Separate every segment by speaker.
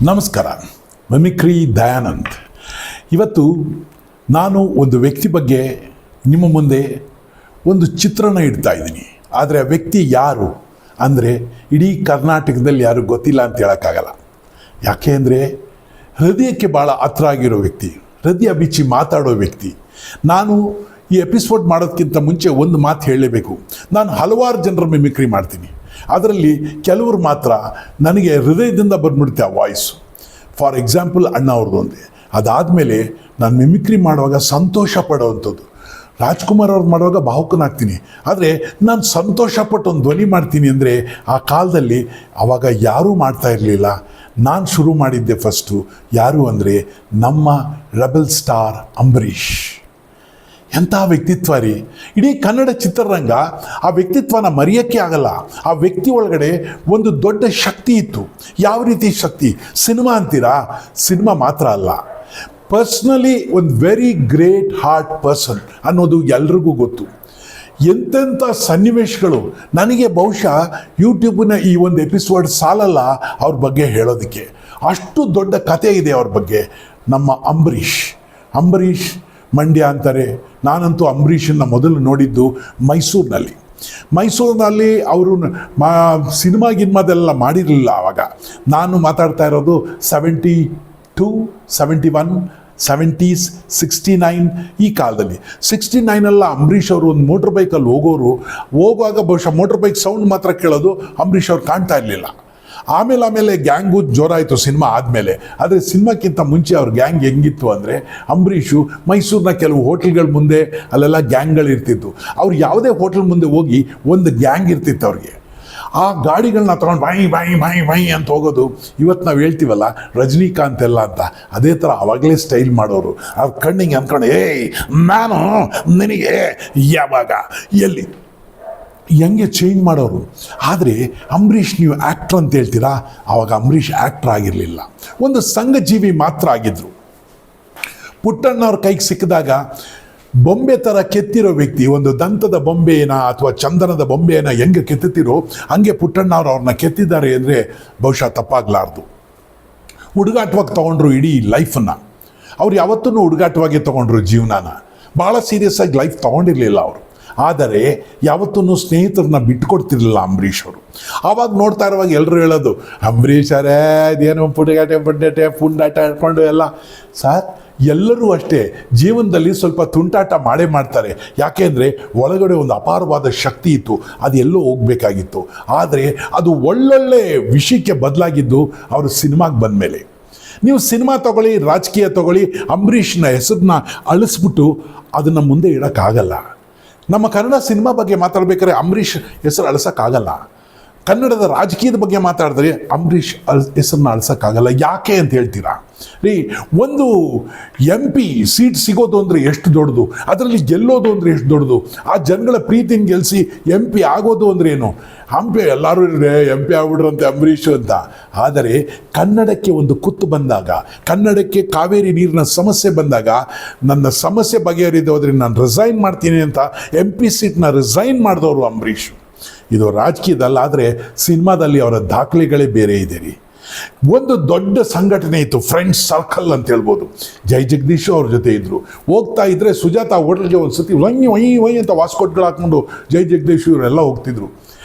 Speaker 1: ನಮಸ್ಕಾರ. ಮಿಮಿಕ್ರಿ ದಯಾನಂದ್. ಇವತ್ತು ನಾನು ಒಂದು ವ್ಯಕ್ತಿ ಬಗ್ಗೆ ನಿಮ್ಮ ಮುಂದೆ ಒಂದು ಚಿತ್ರಣ ಇಡ್ತಾ ಇದ್ದೀನಿ. ಆದರೆ ಆ ವ್ಯಕ್ತಿ ಯಾರು ಅಂದರೆ ಇಡೀ ಕರ್ನಾಟಕದಲ್ಲಿ ಯಾರು ಗೊತ್ತಿಲ್ಲ ಅಂತ ಹೇಳೋಕ್ಕಾಗಲ್ಲ. ಯಾಕೆ ಅಂದರೆ ಹೃದಯಕ್ಕೆ ಭಾಳ ಹತ್ರ ಆಗಿರೋ ವ್ಯಕ್ತಿ, ಹೃದಯ ಬಿಚ್ಚಿ ಮಾತಾಡೋ ವ್ಯಕ್ತಿ. ನಾನು ಈ ಎಪಿಸೋಡ್ ಮಾಡೋದಕ್ಕಿಂತ ಮುಂಚೆ ಒಂದು ಮಾತು ಹೇಳಲೇಬೇಕು. ನಾನು ಹಲವಾರು ಜನರ ಮಿಮಿಕ್ರಿ ಮಾಡ್ತೀನಿ. ಅದರಲ್ಲಿ ಕೆಲವರು ಮಾತ್ರ ನನಗೆ ಹೃದಯದಿಂದ ಬಂದ್ಬಿಡುತ್ತೆ ಆ ವಾಯ್ಸು. ಫಾರ್ ಎಕ್ಸಾಂಪಲ್ ಅಣ್ಣ ಅವ್ರದ್ದು ಒಂದೇ. ಅದಾದಮೇಲೆ ನಾನು ಮಿಮಿಕ್ರಿ ಮಾಡುವಾಗ ಸಂತೋಷ ಪಡೋವಂಥದ್ದು. ರಾಜ್ಕುಮಾರ್ ಅವ್ರು ಮಾಡುವಾಗ ಭಾವುಕನಾಗ್ತೀನಿ. ಆದರೆ ನಾನು ಸಂತೋಷಪಟ್ಟು ಒಂದು ಧ್ವನಿ ಮಾಡ್ತೀನಿ ಅಂದರೆ ಆ ಕಾಲದಲ್ಲಿ ಆವಾಗ ಯಾರೂ ಮಾಡ್ತಾ ಇರಲಿಲ್ಲ. ನಾನು ಶುರು ಮಾಡಿದ್ದೆ ಫಸ್ಟು. ಯಾರು ಅಂದರೆ ನಮ್ಮ ರೆಬೆಲ್ ಸ್ಟಾರ್ ಅಂಬರೀಷ್. ಎಂಥ ವ್ಯಕ್ತಿತ್ವ ರೀ! ಇಡೀ ಕನ್ನಡ ಚಿತ್ರರಂಗ ಆ ವ್ಯಕ್ತಿತ್ವನ ಮರೆಯೋಕ್ಕೆ ಆಗಲ್ಲ. ಆ ವ್ಯಕ್ತಿ ಒಳಗಡೆ ಒಂದು ದೊಡ್ಡ ಶಕ್ತಿ ಇತ್ತು. ಯಾವ ರೀತಿ ಶಕ್ತಿ? ಸಿನಿಮಾ ಅಂತೀರಾ? ಸಿನಿಮಾ ಮಾತ್ರ ಅಲ್ಲ, ಪರ್ಸ್ನಲಿ ಒಂದು ವೆರಿ ಗ್ರೇಟ್ ಹಾರ್ಟ್ ಪರ್ಸನ್ ಅನ್ನೋದು ಎಲ್ರಿಗೂ ಗೊತ್ತು. ಎಂತೆಂಥ ಸನ್ನಿವೇಶಗಳು ನನಗೆ ಬಹುಶಃ ಯೂಟ್ಯೂಬಿನ ಈ ಒಂದು ಎಪಿಸೋಡ್ ಸಾಲಲ್ಲ ಅವ್ರ ಬಗ್ಗೆ ಹೇಳೋದಕ್ಕೆ. ಅಷ್ಟು ದೊಡ್ಡ ಕಥೆ ಇದೆ ಅವ್ರ ಬಗ್ಗೆ. ನಮ್ಮ ಅಂಬರೀಷ್ ಮಂಡ್ಯ ಅಂತಾರೆ. ನಾನಂತೂ ಅಂಬರೀಷನ್ನು ಮೊದಲು ನೋಡಿದ್ದು ಮೈಸೂರಿನಲ್ಲಿ ಅವರು ಸಿನಿಮಾ ಗಿನ್ಮಾದೆಲ್ಲ ಮಾಡಿರಲಿಲ್ಲ. ಆವಾಗ ನಾನು ಮಾತಾಡ್ತಾ ಇರೋದು 72, 71, 70s, 69 ಈ ಕಾಲದಲ್ಲಿ. 69 ಅಂಬರೀಷ್ ಅವರು ಒಂದು ಮೋಟ್ರ್ ಬೈಕಲ್ಲಿ ಹೋಗುವಾಗ ಬಹುಶಃ ಮೋಟ್ರ್ ಬೈಕ್ ಸೌಂಡ್ ಮಾತ್ರ ಕೇಳೋದು. ಅಂಬರೀಷ್ ಅವ್ರು ಕಾಣ್ತಾ ಇರಲಿಲ್ಲ. ಆಮೇಲೆ ಗ್ಯಾಂಗು ಜೋರಾಯಿತು ಸಿನಿಮಾ ಆದಮೇಲೆ. ಆದರೆ ಸಿನಿಮಾಕ್ಕಿಂತ ಮುಂಚೆ ಅವ್ರ ಗ್ಯಾಂಗ್ ಹೆಂಗಿತ್ತು ಅಂದರೆ, ಅಂಬರೀಷು ಮೈಸೂರಿನ ಕೆಲವು ಹೋಟೆಲ್ಗಳ ಮುಂದೆ ಅಲ್ಲೆಲ್ಲ ಗ್ಯಾಂಗ್ಗಳು ಇರ್ತಿತ್ತು. ಅವ್ರು ಯಾವುದೇ ಹೋಟೆಲ್ ಮುಂದೆ ಹೋಗಿ ಒಂದು ಗ್ಯಾಂಗ್ ಇರ್ತಿತ್ತು ಅವ್ರಿಗೆ. ಆ ಗಾಡಿಗಳನ್ನ ತೊಗೊಂಡು ಬಾಯಿ ಅಂತ ಹೋಗೋದು. ಇವತ್ತು ನಾವು ಹೇಳ್ತೀವಲ್ಲ ರಜನಿಕಾಂತ್ ಎಲ್ಲ ಅಂತ, ಅದೇ ಥರ ಅವಾಗಲೇ ಸ್ಟೈಲ್ ಮಾಡೋರು. ಅವ್ರ ಕಣ್ಣಿಗೆ ಅಂದ್ಕೊಂಡು ನಾನು ನಿನಗೆ ಯಾವಾಗ ಎಲ್ಲಿ ಹೆಂಗೆ ಚೇಂಜ್ ಮಾಡೋರು. ಆದರೆ ಅಂಬರೀಷ್ ನೀವು ಆ್ಯಕ್ಟ್ರ್ ಅಂತ ಹೇಳ್ತೀರಾ? ಆವಾಗ ಅಂಬರೀಷ್ ಆ್ಯಕ್ಟ್ರ್ ಆಗಿರಲಿಲ್ಲ, ಒಂದು ಸಂಘಜೀವಿ ಮಾತ್ರ ಆಗಿದ್ದರು. ಪುಟ್ಟಣ್ಣವ್ರ ಕೈಗೆ ಸಿಕ್ಕಿದಾಗ ಬೊಂಬೆ ಥರ ಕೆತ್ತಿರೋ ವ್ಯಕ್ತಿ, ಒಂದು ದಂತದ ಬೊಂಬೆನ ಅಥವಾ ಚಂದನದ ಬೊಂಬೆನ ಹೆಂಗೆ ಕೆತ್ತುತ್ತೀರೋ ಹಂಗೆ ಪುಟ್ಟಣ್ಣವ್ರು ಅವ್ರನ್ನ ಕೆತ್ತಿದ್ದಾರೆ ಅಂದರೆ ಬಹುಶಃ ತಪ್ಪಾಗಲಾರ್ದು. ಹುಡುಗಾಟವಾಗಿ ತೊಗೊಂಡ್ರು ಇಡೀ ಲೈಫನ್ನು. ಅವ್ರು ಯಾವತ್ತೂ ಹುಡುಗಾಟವಾಗಿ ತೊಗೊಂಡ್ರು ಜೀವನನ. ಭಾಳ ಸೀರಿಯಸ್ ಆಗಿ ಲೈಫ್ ತೊಗೊಂಡಿರಲಿಲ್ಲ ಅವರು. ಆದರೆ ಯಾವತ್ತೂ ಸ್ನೇಹಿತರನ್ನ ಬಿಟ್ಕೊಡ್ತಿರ್ಲಿಲ್ಲ ಅಂಬರೀಷ್ ಅವರು. ಆವಾಗ ನೋಡ್ತಾ ಇರುವಾಗ ಎಲ್ಲರೂ ಹೇಳೋದು, ಅಂಬರೀಷ್ ಅವರೇ ಇದೇನೋ ಪುಂಡಾಟ ಹಿಡ್ಕೊಂಡು ಎಲ್ಲ. ಸರ್, ಎಲ್ಲರೂ ಅಷ್ಟೇ ಜೀವನದಲ್ಲಿ ಸ್ವಲ್ಪ ತುಂಟಾಟ ಮಾಡೇ ಮಾಡ್ತಾರೆ. ಯಾಕೆಂದರೆ ಒಳಗಡೆ ಒಂದು ಅಪಾರವಾದ ಶಕ್ತಿ ಇತ್ತು, ಅದು ಎಲ್ಲೋ ಹೋಗಬೇಕಾಗಿತ್ತು. ಆದರೆ ಅದು ಒಳ್ಳೊಳ್ಳೆ ವಿಷಯಕ್ಕೆ ಬದಲಾಗಿದ್ದು ಅವರು ಸಿನಿಮಾಗೆ ಬಂದಮೇಲೆ. ನೀವು ಸಿನಿಮಾ ತಗೊಳ್ಳಿ, ರಾಜಕೀಯ ತಗೊಳ್ಳಿ, ಅಂಬರೀಷ್ನ ಹೆಸರನ್ನ ಅಳಿಸ್ಬಿಟ್ಟು ಅದನ್ನು ಮುಂದೆ ಇಡೋಕ್ಕಾಗಲ್ಲ. ನಮ್ಮ ಕನ್ನಡ ಸಿನಿಮಾ ಬಗ್ಗೆ ಮಾತಾಡ್ಬೇಕಾದ್ರೆ ಅಂಬರೀಷ್ ಹೆಸರು ಅಳಿಸೋಕ್ಕಾಗಲ್ಲ. ಕನ್ನಡದ ರಾಜಕೀಯದ ಬಗ್ಗೆ ಮಾತಾಡಿದ್ರೆ ಅಂಬರೀಷ್ ಹೆಸರನ್ನ ಅಳಿಸೋಕ್ಕಾಗಲ್ಲ. ಯಾಕೆ ಅಂತ ಹೇಳ್ತೀರಾ ರೀ? ಒಂದು MP ಸೀಟ್ ಸಿಗೋದು ಅಂದರೆ ಎಷ್ಟು ದೊಡ್ಡದು, ಅದರಲ್ಲಿ ಗೆಲ್ಲೋದು ಅಂದರೆ ಎಷ್ಟು ದೊಡ್ಡದು, ಆ ಜನಗಳ ಪ್ರೀತಿನ ಗೆಲ್ಲಿಸಿ MP ಆಗೋದು ಅಂದ್ರೆ ಏನು? ಎಲ್ಲರೂ MP ಆಗ್ಬಿಡ್ರಂತೆ ಅಂಬರೀಷ್ ಅಂತ. ಆದರೆ ಕನ್ನಡಕ್ಕೆ ಒಂದು ಕುತ್ತು ಬಂದಾಗ, ಕನ್ನಡಕ್ಕೆ ಕಾವೇರಿ ನೀರಿನ ಸಮಸ್ಯೆ ಬಂದಾಗ, ನನ್ನ ಸಮಸ್ಯೆ ಬಗೆಹರಿದು ಹೋದರೆ ನಾನು ರಿಸೈನ್ ಮಾಡ್ತೀನಿ ಅಂತ MP ಸೀಟ್ನ ರಿಸೈನ್ ಮಾಡಿದವರು ಅಂಬರೀಷ್. ಇದು ರಾಜಕೀಯದಲ್ಲ, ಆದರೆ ಸಿನಿಮಾದಲ್ಲಿ ಅವರ ದಾಖಲೆಗಳೇ ಬೇರೆ ಇದೆ ರೀ. ಒಂದು ದೊಡ್ಡ ಸಂಘಟನೆ ಇತ್ತು, ಫ್ರೆಂಡ್ಸ್ ಸರ್ಕಲ್ ಅಂತ ಹೇಳ್ಬೋದು. ಜೈ ಜಗದೀಶ್ ಅವ್ರ ಜೊತೆ ಇದ್ದರು. ಹೋಗ್ತಾ ಇದ್ದರೆ ಸುಜಾತ ಹೋಟೆಲ್ಗೆ ಒಂದು ಸತಿ ವೈ ಅಂತ ವಾಸ್ಕೋಟ್ಗಳು ಹಾಕ್ಕೊಂಡು ಜೈ ಜಗದೀಶ್ ಇವರೆಲ್ಲ ಹೋಗ್ತಿದ್ರು.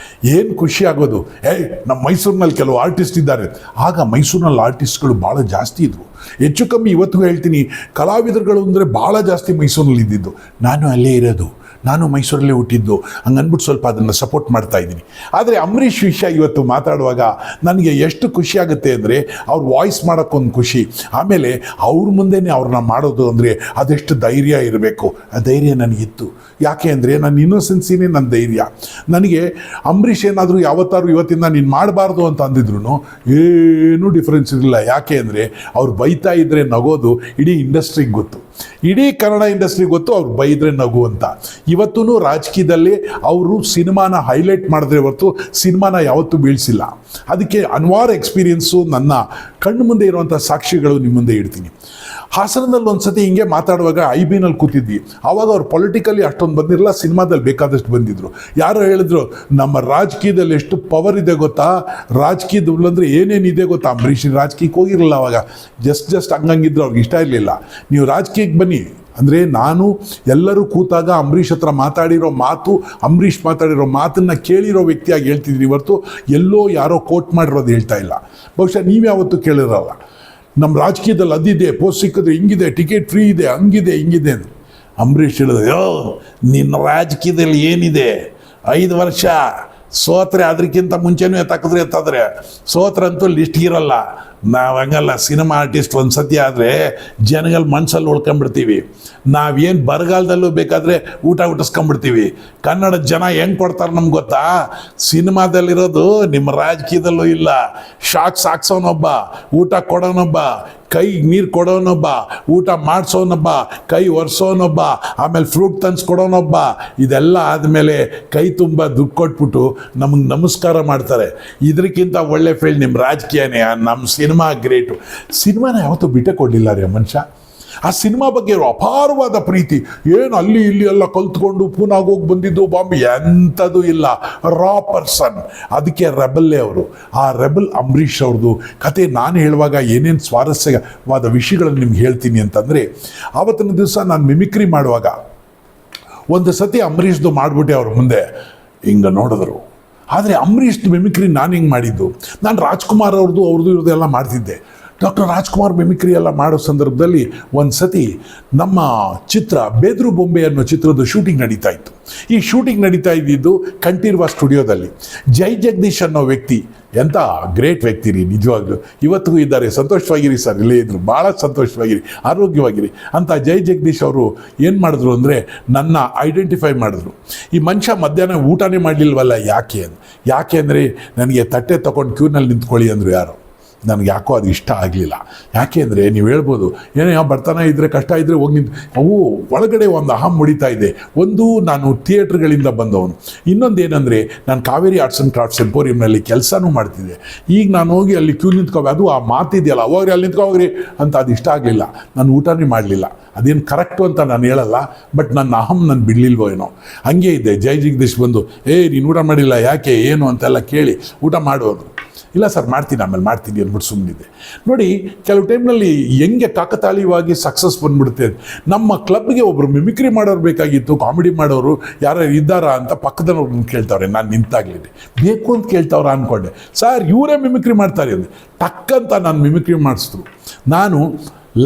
Speaker 1: ಏನು ಖುಷಿ ಆಗೋದು, ನಮ್ಮ ಮೈಸೂರಿನಲ್ಲಿ ಕೆಲವು ಆರ್ಟಿಸ್ಟ್ ಇದ್ದಾರೆ. ಆಗ ಮೈಸೂರಿನಲ್ಲಿ ಆರ್ಟಿಸ್ಟ್ಗಳು ಭಾಳ ಜಾಸ್ತಿ ಇದ್ದರು. ಹೆಚ್ಚು ಕಮ್ಮಿ ಇವತ್ತಿಗೂ ಹೇಳ್ತೀನಿ, ಕಲಾವಿದರುಗಳು ಅಂದರೆ ಭಾಳ ಜಾಸ್ತಿ ಮೈಸೂರಿನಲ್ಲಿ ಇದ್ದಿದ್ದು. ನಾನು ಅಲ್ಲೇ ಇರೋದು, ನಾನು ಮೈಸೂರಲ್ಲೇ ಹುಟ್ಟಿದ್ದು, ಹಂಗನ್ಬಿಟ್ಟು ಸ್ವಲ್ಪ ಅದನ್ನು ಸಪೋರ್ಟ್ ಮಾಡ್ತಾ ಇದ್ದೀನಿ. ಆದರೆ ಅಂಬರೀಷ್ ವಿಷಯ ಇವತ್ತು ಮಾತಾಡುವಾಗ ನನಗೆ ಎಷ್ಟು ಖುಷಿಯಾಗುತ್ತೆ ಅಂದರೆ, ಅವ್ರ ವಾಯ್ಸ್ ಮಾಡೋಕ್ಕೊಂದು ಖುಷಿ, ಆಮೇಲೆ ಅವ್ರ ಮುಂದೆನೇ ಅವ್ರನ್ನ ಮಾಡೋದು ಅಂದರೆ ಅದೆಷ್ಟು ಧೈರ್ಯ ಇರಬೇಕು. ಆ ಧೈರ್ಯ ನನಗಿತ್ತು. ಯಾಕೆ ಅಂದರೆ ನನ್ನ ಇನ್ನೋಸೆನ್ಸಿನೇ ನನ್ನ ಧೈರ್ಯ. ನನಗೆ ಅಂಬರೀಷ್ ಏನಾದರೂ ಯಾವತ್ತಾರು ಇವತ್ತಿಂದ ನೀನು ಮಾಡಬಾರ್ದು ಅಂತ ಅಂದಿದ್ರು ಏನೂ ಡಿಫ್ರೆನ್ಸ್ ಇರಲಿಲ್ಲ. ಯಾಕೆ ಅಂದರೆ ಅವ್ರು ಬೈತಾ ಇದ್ದರೆ ನಗೋದು ಇಡೀ ಇಂಡಸ್ಟ್ರಿಗೆ ಗೊತ್ತು, ಇಡೀ ಕನ್ನಡ ಇಂಡಸ್ಟ್ರಿಗೆ ಗೊತ್ತು ಅವ್ರು ಬೈದರೆ ನಗು ಅಂತ. ಇವತ್ತೂ ರಾಜಕೀಯದಲ್ಲಿ ಅವರು ಸಿನಿಮಾನ ಹೈಲೈಟ್ ಮಾಡಿದ್ರೆ ಹೊರತು ಸಿನಿಮಾನ ಯಾವತ್ತೂ ಬೀಳಿಸಿಲ್ಲ. ಅದಕ್ಕೆ ಹಲವಾರು ಎಕ್ಸ್ಪೀರಿಯನ್ಸು ನನ್ನ ಕಣ್ಣು ಮುಂದೆ ಇರುವಂಥ ಸಾಕ್ಷಿಗಳು ನಿಮ್ಮ ಮುಂದೆ ಇಡ್ತೀನಿ. ಹಾಸನದಲ್ಲಿ ಒಂದು ಸತಿ ಹಿಂಗೆ ಮಾತಾಡುವಾಗ IB-ನಲ್ಲಿ ಕೂತಿದ್ವಿ. ಆವಾಗ ಅವ್ರು ಪೊಲಿಟಿಕಲಿ ಅಷ್ಟೊಂದು ಬಂದಿರಲ್ಲ, ಸಿನಿಮಾದಲ್ಲಿ ಬೇಕಾದಷ್ಟು ಬಂದಿದ್ದರು. ಯಾರೋ ಹೇಳಿದ್ರು, ನಮ್ಮ ರಾಜಕೀಯದಲ್ಲಿ ಎಷ್ಟು ಪವರ್ ಇದೆ ಗೊತ್ತಾ, ರಾಜಕೀಯದಲ್ಲಿ ಅಂದರೆ ಏನೇನಿದೆ ಗೊತ್ತಾ. ಅಂಬರೀಷ್ ರಾಜಕೀಯಕ್ಕೆ ಹೋಗಿರಲಿಲ್ಲ ಅವಾಗ, ಜಸ್ಟ್ ಹಂಗಂಗಿದ್ರು, ಅವ್ರಿಗೆ ಇಷ್ಟ ಇರಲಿಲ್ಲ. ನೀವು ರಾಜಕೀಯಕ್ಕೆ ಬನ್ನಿ ಅಂದರೆ, ನಾನು ಎಲ್ಲರೂ ಕೂತಾಗ ಅಂಬರೀಷ್ ಹತ್ರ ಮಾತಾಡಿರೋ ಮಾತು, ಅಂಬರೀಷ್ ಮಾತಾಡಿರೋ ಮಾತನ್ನು ಕೇಳಿರೋ ವ್ಯಕ್ತಿಯಾಗಿ ಹೇಳ್ತಿದ್ದೀನಿ ಹೊರತು ಎಲ್ಲೋ ಯಾರೋ ಕೋಟ್ ಮಾಡಿರೋದು ಹೇಳ್ತಾ ಇಲ್ಲ. ಬಹುಶಃ ನೀವು ಯಾವತ್ತೂ ಕೇಳಿರಲ್ಲ. ನಮ್ಮ ರಾಜಕೀಯದಲ್ಲಿ ಅದಿದೆ, ಪೋಸ್ಟ್ ಸಿಕ್ಕಿದ್ರೆ ಹಿಂಗಿದೆ, ಟಿಕೆಟ್ ಫ್ರೀ ಇದೆ, ಹಂಗಿದೆ ಹಿಂಗಿದೆ ಅಂತ. ಅಂಬರೀಷ್ ಹೇಳಿದ್ರೆ, ನಿನ್ನ ರಾಜಕೀಯದಲ್ಲಿ ಏನಿದೆ, 5 ವರ್ಷ ಸೋತ್ರೆ ಅದಕ್ಕಿಂತ ಮುಂಚೆನೂ ಎತ್ತಾಕಿದ್ರೆ ಸೋತ್ರಂತೂ ಲಿಸ್ಟ್ಗಿರಲ್ಲ. ನಾವು ಹಂಗಲ್ಲ, ಸಿನಿಮಾ ಆರ್ಟಿಸ್ಟ್ ಒಂದು ಸತಿ ಆದರೆ ಜನಗಳ ಮನಸ್ಸಲ್ಲಿ ಉಳ್ಕೊಂಬಿಡ್ತೀವಿ. ನಾವೇನು ಬರಗಾಲದಲ್ಲೂ ಬೇಕಾದರೆ ಊಟ ಊಟಿಸ್ಕೊಂಬಿಡ್ತೀವಿ. ಕನ್ನಡ ಜನ ಹೆಂಗೆ ಕೊಡ್ತಾರೆ ನಮ್ಗೆ ಗೊತ್ತಾ, ಸಿನಿಮಾದಲ್ಲಿರೋದು ನಿಮ್ಮ ರಾಜಕೀಯದಲ್ಲೂ ಇಲ್ಲ. ಶಾಕ್ಸ್ ಹಾಕ್ಸೋನೊಬ್ಬ, ಊಟ ಕೊಡೋನೊಬ್ಬ, ಕೈ ನೀರು ಕೊಡೋನೊಬ್ಬ, ಊಟ ಮಾಡಿಸೋನೊಬ್ಬ, ಕೈ ಒರೆಸೋನೊಬ್ಬ, ಆಮೇಲೆ ಫ್ರೂಟ್ ತಂದ್ಸ್ಕೊಡೋನೊಬ್ಬ. ಇದೆಲ್ಲ ಆದಮೇಲೆ ಕೈ ತುಂಬ ದುಡ್ಡು ಕೊಟ್ಬಿಟ್ಟು ನಮಗೆ ನಮಸ್ಕಾರ ಮಾಡ್ತಾರೆ. ಇದಕ್ಕಿಂತ ಒಳ್ಳೆ ಫೀಲ್ಡ್ ನಿಮ್ಮ ರಾಜಕೀಯನೇ. ನಮ್ಮ ಸಿನಿಮಾ ಗ್ರೇಟು. ಸಿನಿಮಾನ ಯಾವತ್ತೂ ಬಿಟ್ಟೇ ಕೊಡಲಿಲ್ಲ ರೀ ಮನುಷ್ಯ. ಆ ಸಿನಿಮಾ ಬಗ್ಗೆ ಇರೋ ಅಪಾರವಾದ ಪ್ರೀತಿ, ಏನು ಅಲ್ಲಿ ಇಲ್ಲಿ ಎಲ್ಲ ಕಲ್ತ್ಕೊಂಡು ಪೂನಾಗ ಹೋಗಿ ಬಂದಿದ್ದು ಬಾಂಬೆ ಎಂಥದ್ದು ಇಲ್ಲ. ರಾ ಪರ್ಸನ್. ಅದಕ್ಕೆ ರೆಬಲ್ಲೇ ಅವರು. ಆ ರೆಬಲ್ ಅಂಬರೀಷ್ ಅವ್ರದ್ದು ಕತೆ ನಾನು ಹೇಳುವಾಗ ಏನೇನು ಸ್ವಾರಸ್ಯವಾದ ವಿಷಯಗಳನ್ನು ನಿಮ್ಗೆ ಹೇಳ್ತೀನಿ ಅಂತಂದರೆ, ಆವತ್ತಿನ ದಿವಸ ನಾನು ಮಿಮಿಕ್ರಿ ಮಾಡುವಾಗ ಒಂದು ಸತಿ ಅಂಬರೀಷ್ದು ಮಾಡಿಬಿಟ್ಟೆ ಅವ್ರ ಮುಂದೆ. ಹಿಂಗೆ ನೋಡಿದ್ರು. ಆದರೆ ಅಂಬರೀಷ್ದು ಮಿಮಿಕ್ರಿ ನಾನು ಹಿಂಗೆ ಮಾಡಿದ್ದು. ನಾನು ರಾಜ್ಕುಮಾರ್ ಅವ್ರದ್ದು ಇವ್ರದ್ದು ಮಾಡ್ತಿದ್ದೆ. ಡಾಕ್ಟರ್ ರಾಜ್ಕುಮಾರ್ ಮಿಮಿಕ್ರಿ ಎಲ್ಲ ಮಾಡೋ ಸಂದರ್ಭದಲ್ಲಿ ಒಂದು ಸತಿ ನಮ್ಮ ಚಿತ್ರ ಬೇದ್ರು ಬೊಂಬೆ ಅನ್ನೋ ಚಿತ್ರದ ಶೂಟಿಂಗ್ ನಡೀತಾ ಇತ್ತು. ಈ ಶೂಟಿಂಗ್ ನಡೀತಾ ಇದ್ದಿದ್ದು ಕಂಠೀರವ ಸ್ಟುಡಿಯೋದಲ್ಲಿ. ಜೈ ಜಗದೀಶ್ ಅನ್ನೋ ವ್ಯಕ್ತಿ ಎಂಥ ಗ್ರೇಟ್ ವ್ಯಕ್ತಿ ರೀ, ನಿಜವಾಗ್ಲೂ ಇವತ್ತಿಗೂ ಇದ್ದಾರೆ. ಸಂತೋಷವಾಗಿರಿ ಸರ್, ಇಲ್ಲೇ ಇದ್ರು, ಭಾಳ ಸಂತೋಷವಾಗಿರಿ, ಆರೋಗ್ಯವಾಗಿರಿ ಅಂತ. ಜೈ ಜಗದೀಶ್ ಅವರು ಏನು ಮಾಡಿದ್ರು ಅಂದರೆ, ನನ್ನ ಐಡೆಂಟಿಫೈ ಮಾಡಿದ್ರು. ಈ ಮನುಷ್ಯ ಮಧ್ಯಾಹ್ನ ಊಟನೇ ಮಾಡಲಿಲ್ವಲ್ಲ, ಯಾಕೆ ಅಂದರೆ ನನಗೆ ತಟ್ಟೆ ತೊಗೊಂಡು ಕ್ಯೂನಲ್ಲಿ ನಿಂತ್ಕೊಳ್ಳಿ ಅಂದರು ಯಾರು. ನನಗೆ ಯಾಕೋ ಅದು ಇಷ್ಟ ಆಗಲಿಲ್ಲ. ಯಾಕೆ ಅಂದರೆ, ನೀವು ಹೇಳ್ಬೋದು ಏನೋ ಬರ್ತಾನೆ ಇದ್ದರೆ, ಕಷ್ಟ ಇದ್ದರೆ ಹೋಗಿ ನಿಂತು, ಅವು ಒಳಗಡೆ ಒಂದು ಅಹಂ ಮುಡಿತಾ ಇದೆ. ಒಂದು, ನಾನು ಥಿಯೇಟ್ರ್ಗಳಿಂದ ಬಂದವನು. ಇನ್ನೊಂದು ಏನಂದರೆ, ನಾನು ಕಾವೇರಿ ಆರ್ಟ್ಸ್ ಆ್ಯಂಡ್ ಕ್ರಾಫ್ಟ್ಸ್ ಎಂಪೋರಿಯಂನಲ್ಲಿ ಕೆಲಸನೂ ಮಾಡ್ತಿದ್ದೆ. ಈಗ ನಾನು ಹೋಗಿ ಅಲ್ಲಿ ಕ್ಯೂ ನಿಂತ್ಕೋಬೇಕು, ಅದು ಆ ಮಾತಿದೆಯಲ್ಲ, ಹೋಗ್ರಿ ಅಲ್ಲಿ ನಿಂತ್ಕೋಗ್ರಿ ಅಂತ, ಅದು ಇಷ್ಟ ಆಗಲಿಲ್ಲ. ನಾನು ಊಟನೇ ಮಾಡಲಿಲ್ಲ. ಅದೇನು ಕರೆಕ್ಟು ಅಂತ ನಾನು ಹೇಳಲ್ಲ, ಬಟ್ ನನ್ನ ಅಹಂ ನಾನು ಬಿಡಲಿಲ್ವೋ ಏನೋ, ಹಂಗೆ ಇದ್ದೆ. ಜೈ ಜಗದೀಶ್ ಬಂದು, ನೀನು ಊಟ ಮಾಡಿಲ್ಲ ಯಾಕೆ ಏನು ಅಂತೆಲ್ಲ ಕೇಳಿ, ಊಟ ಮಾಡೋದು. ಇಲ್ಲ ಸರ್ ಮಾಡ್ತೀನಿ, ಆಮೇಲೆ ಮಾಡ್ತೀನಿ ಅಂದ್ಬಿಟ್ಟು ಸುಮ್ಮನಿದ್ದೆ. ನೋಡಿ, ಕೆಲವು ಟೈಮ್ನಲ್ಲಿ ಹೆಂಗೆ ಕಾಕತಾಳೀಯವಾಗಿ ಸಕ್ಸಸ್ ಬಂದ್ಬಿಡುತ್ತೆ. ನಮ್ಮ ಕ್ಲಬ್ಗೆ ಒಬ್ಬರು ಮಿಮಿಕ್ರಿ ಮಾಡೋರು ಬೇಕಾಗಿತ್ತು, ಕಾಮಿಡಿ ಮಾಡೋರು ಯಾರು ಇದ್ದಾರಾ ಅಂತ ಪಕ್ಕದವ್ರನ್ನ ಕೇಳ್ತಾವ್ರೆ. ನಾನು ನಿಂತಾಗಲಿದೆ, ಬೇಕು ಅಂತ ಕೇಳ್ತಾವ್ರ ಅಂದ್ಕೊಂಡೆ. ಸರ್ ಇವರೇ ಮಿಮಿಕ್ರಿ ಮಾಡ್ತಾರೆ ಅಂದರೆ ಟಕ್ಕಂತ ನಾನು ಮಿಮಿಕ್ರಿ ಮಾಡಿಸಿದ್ರು. ನಾನು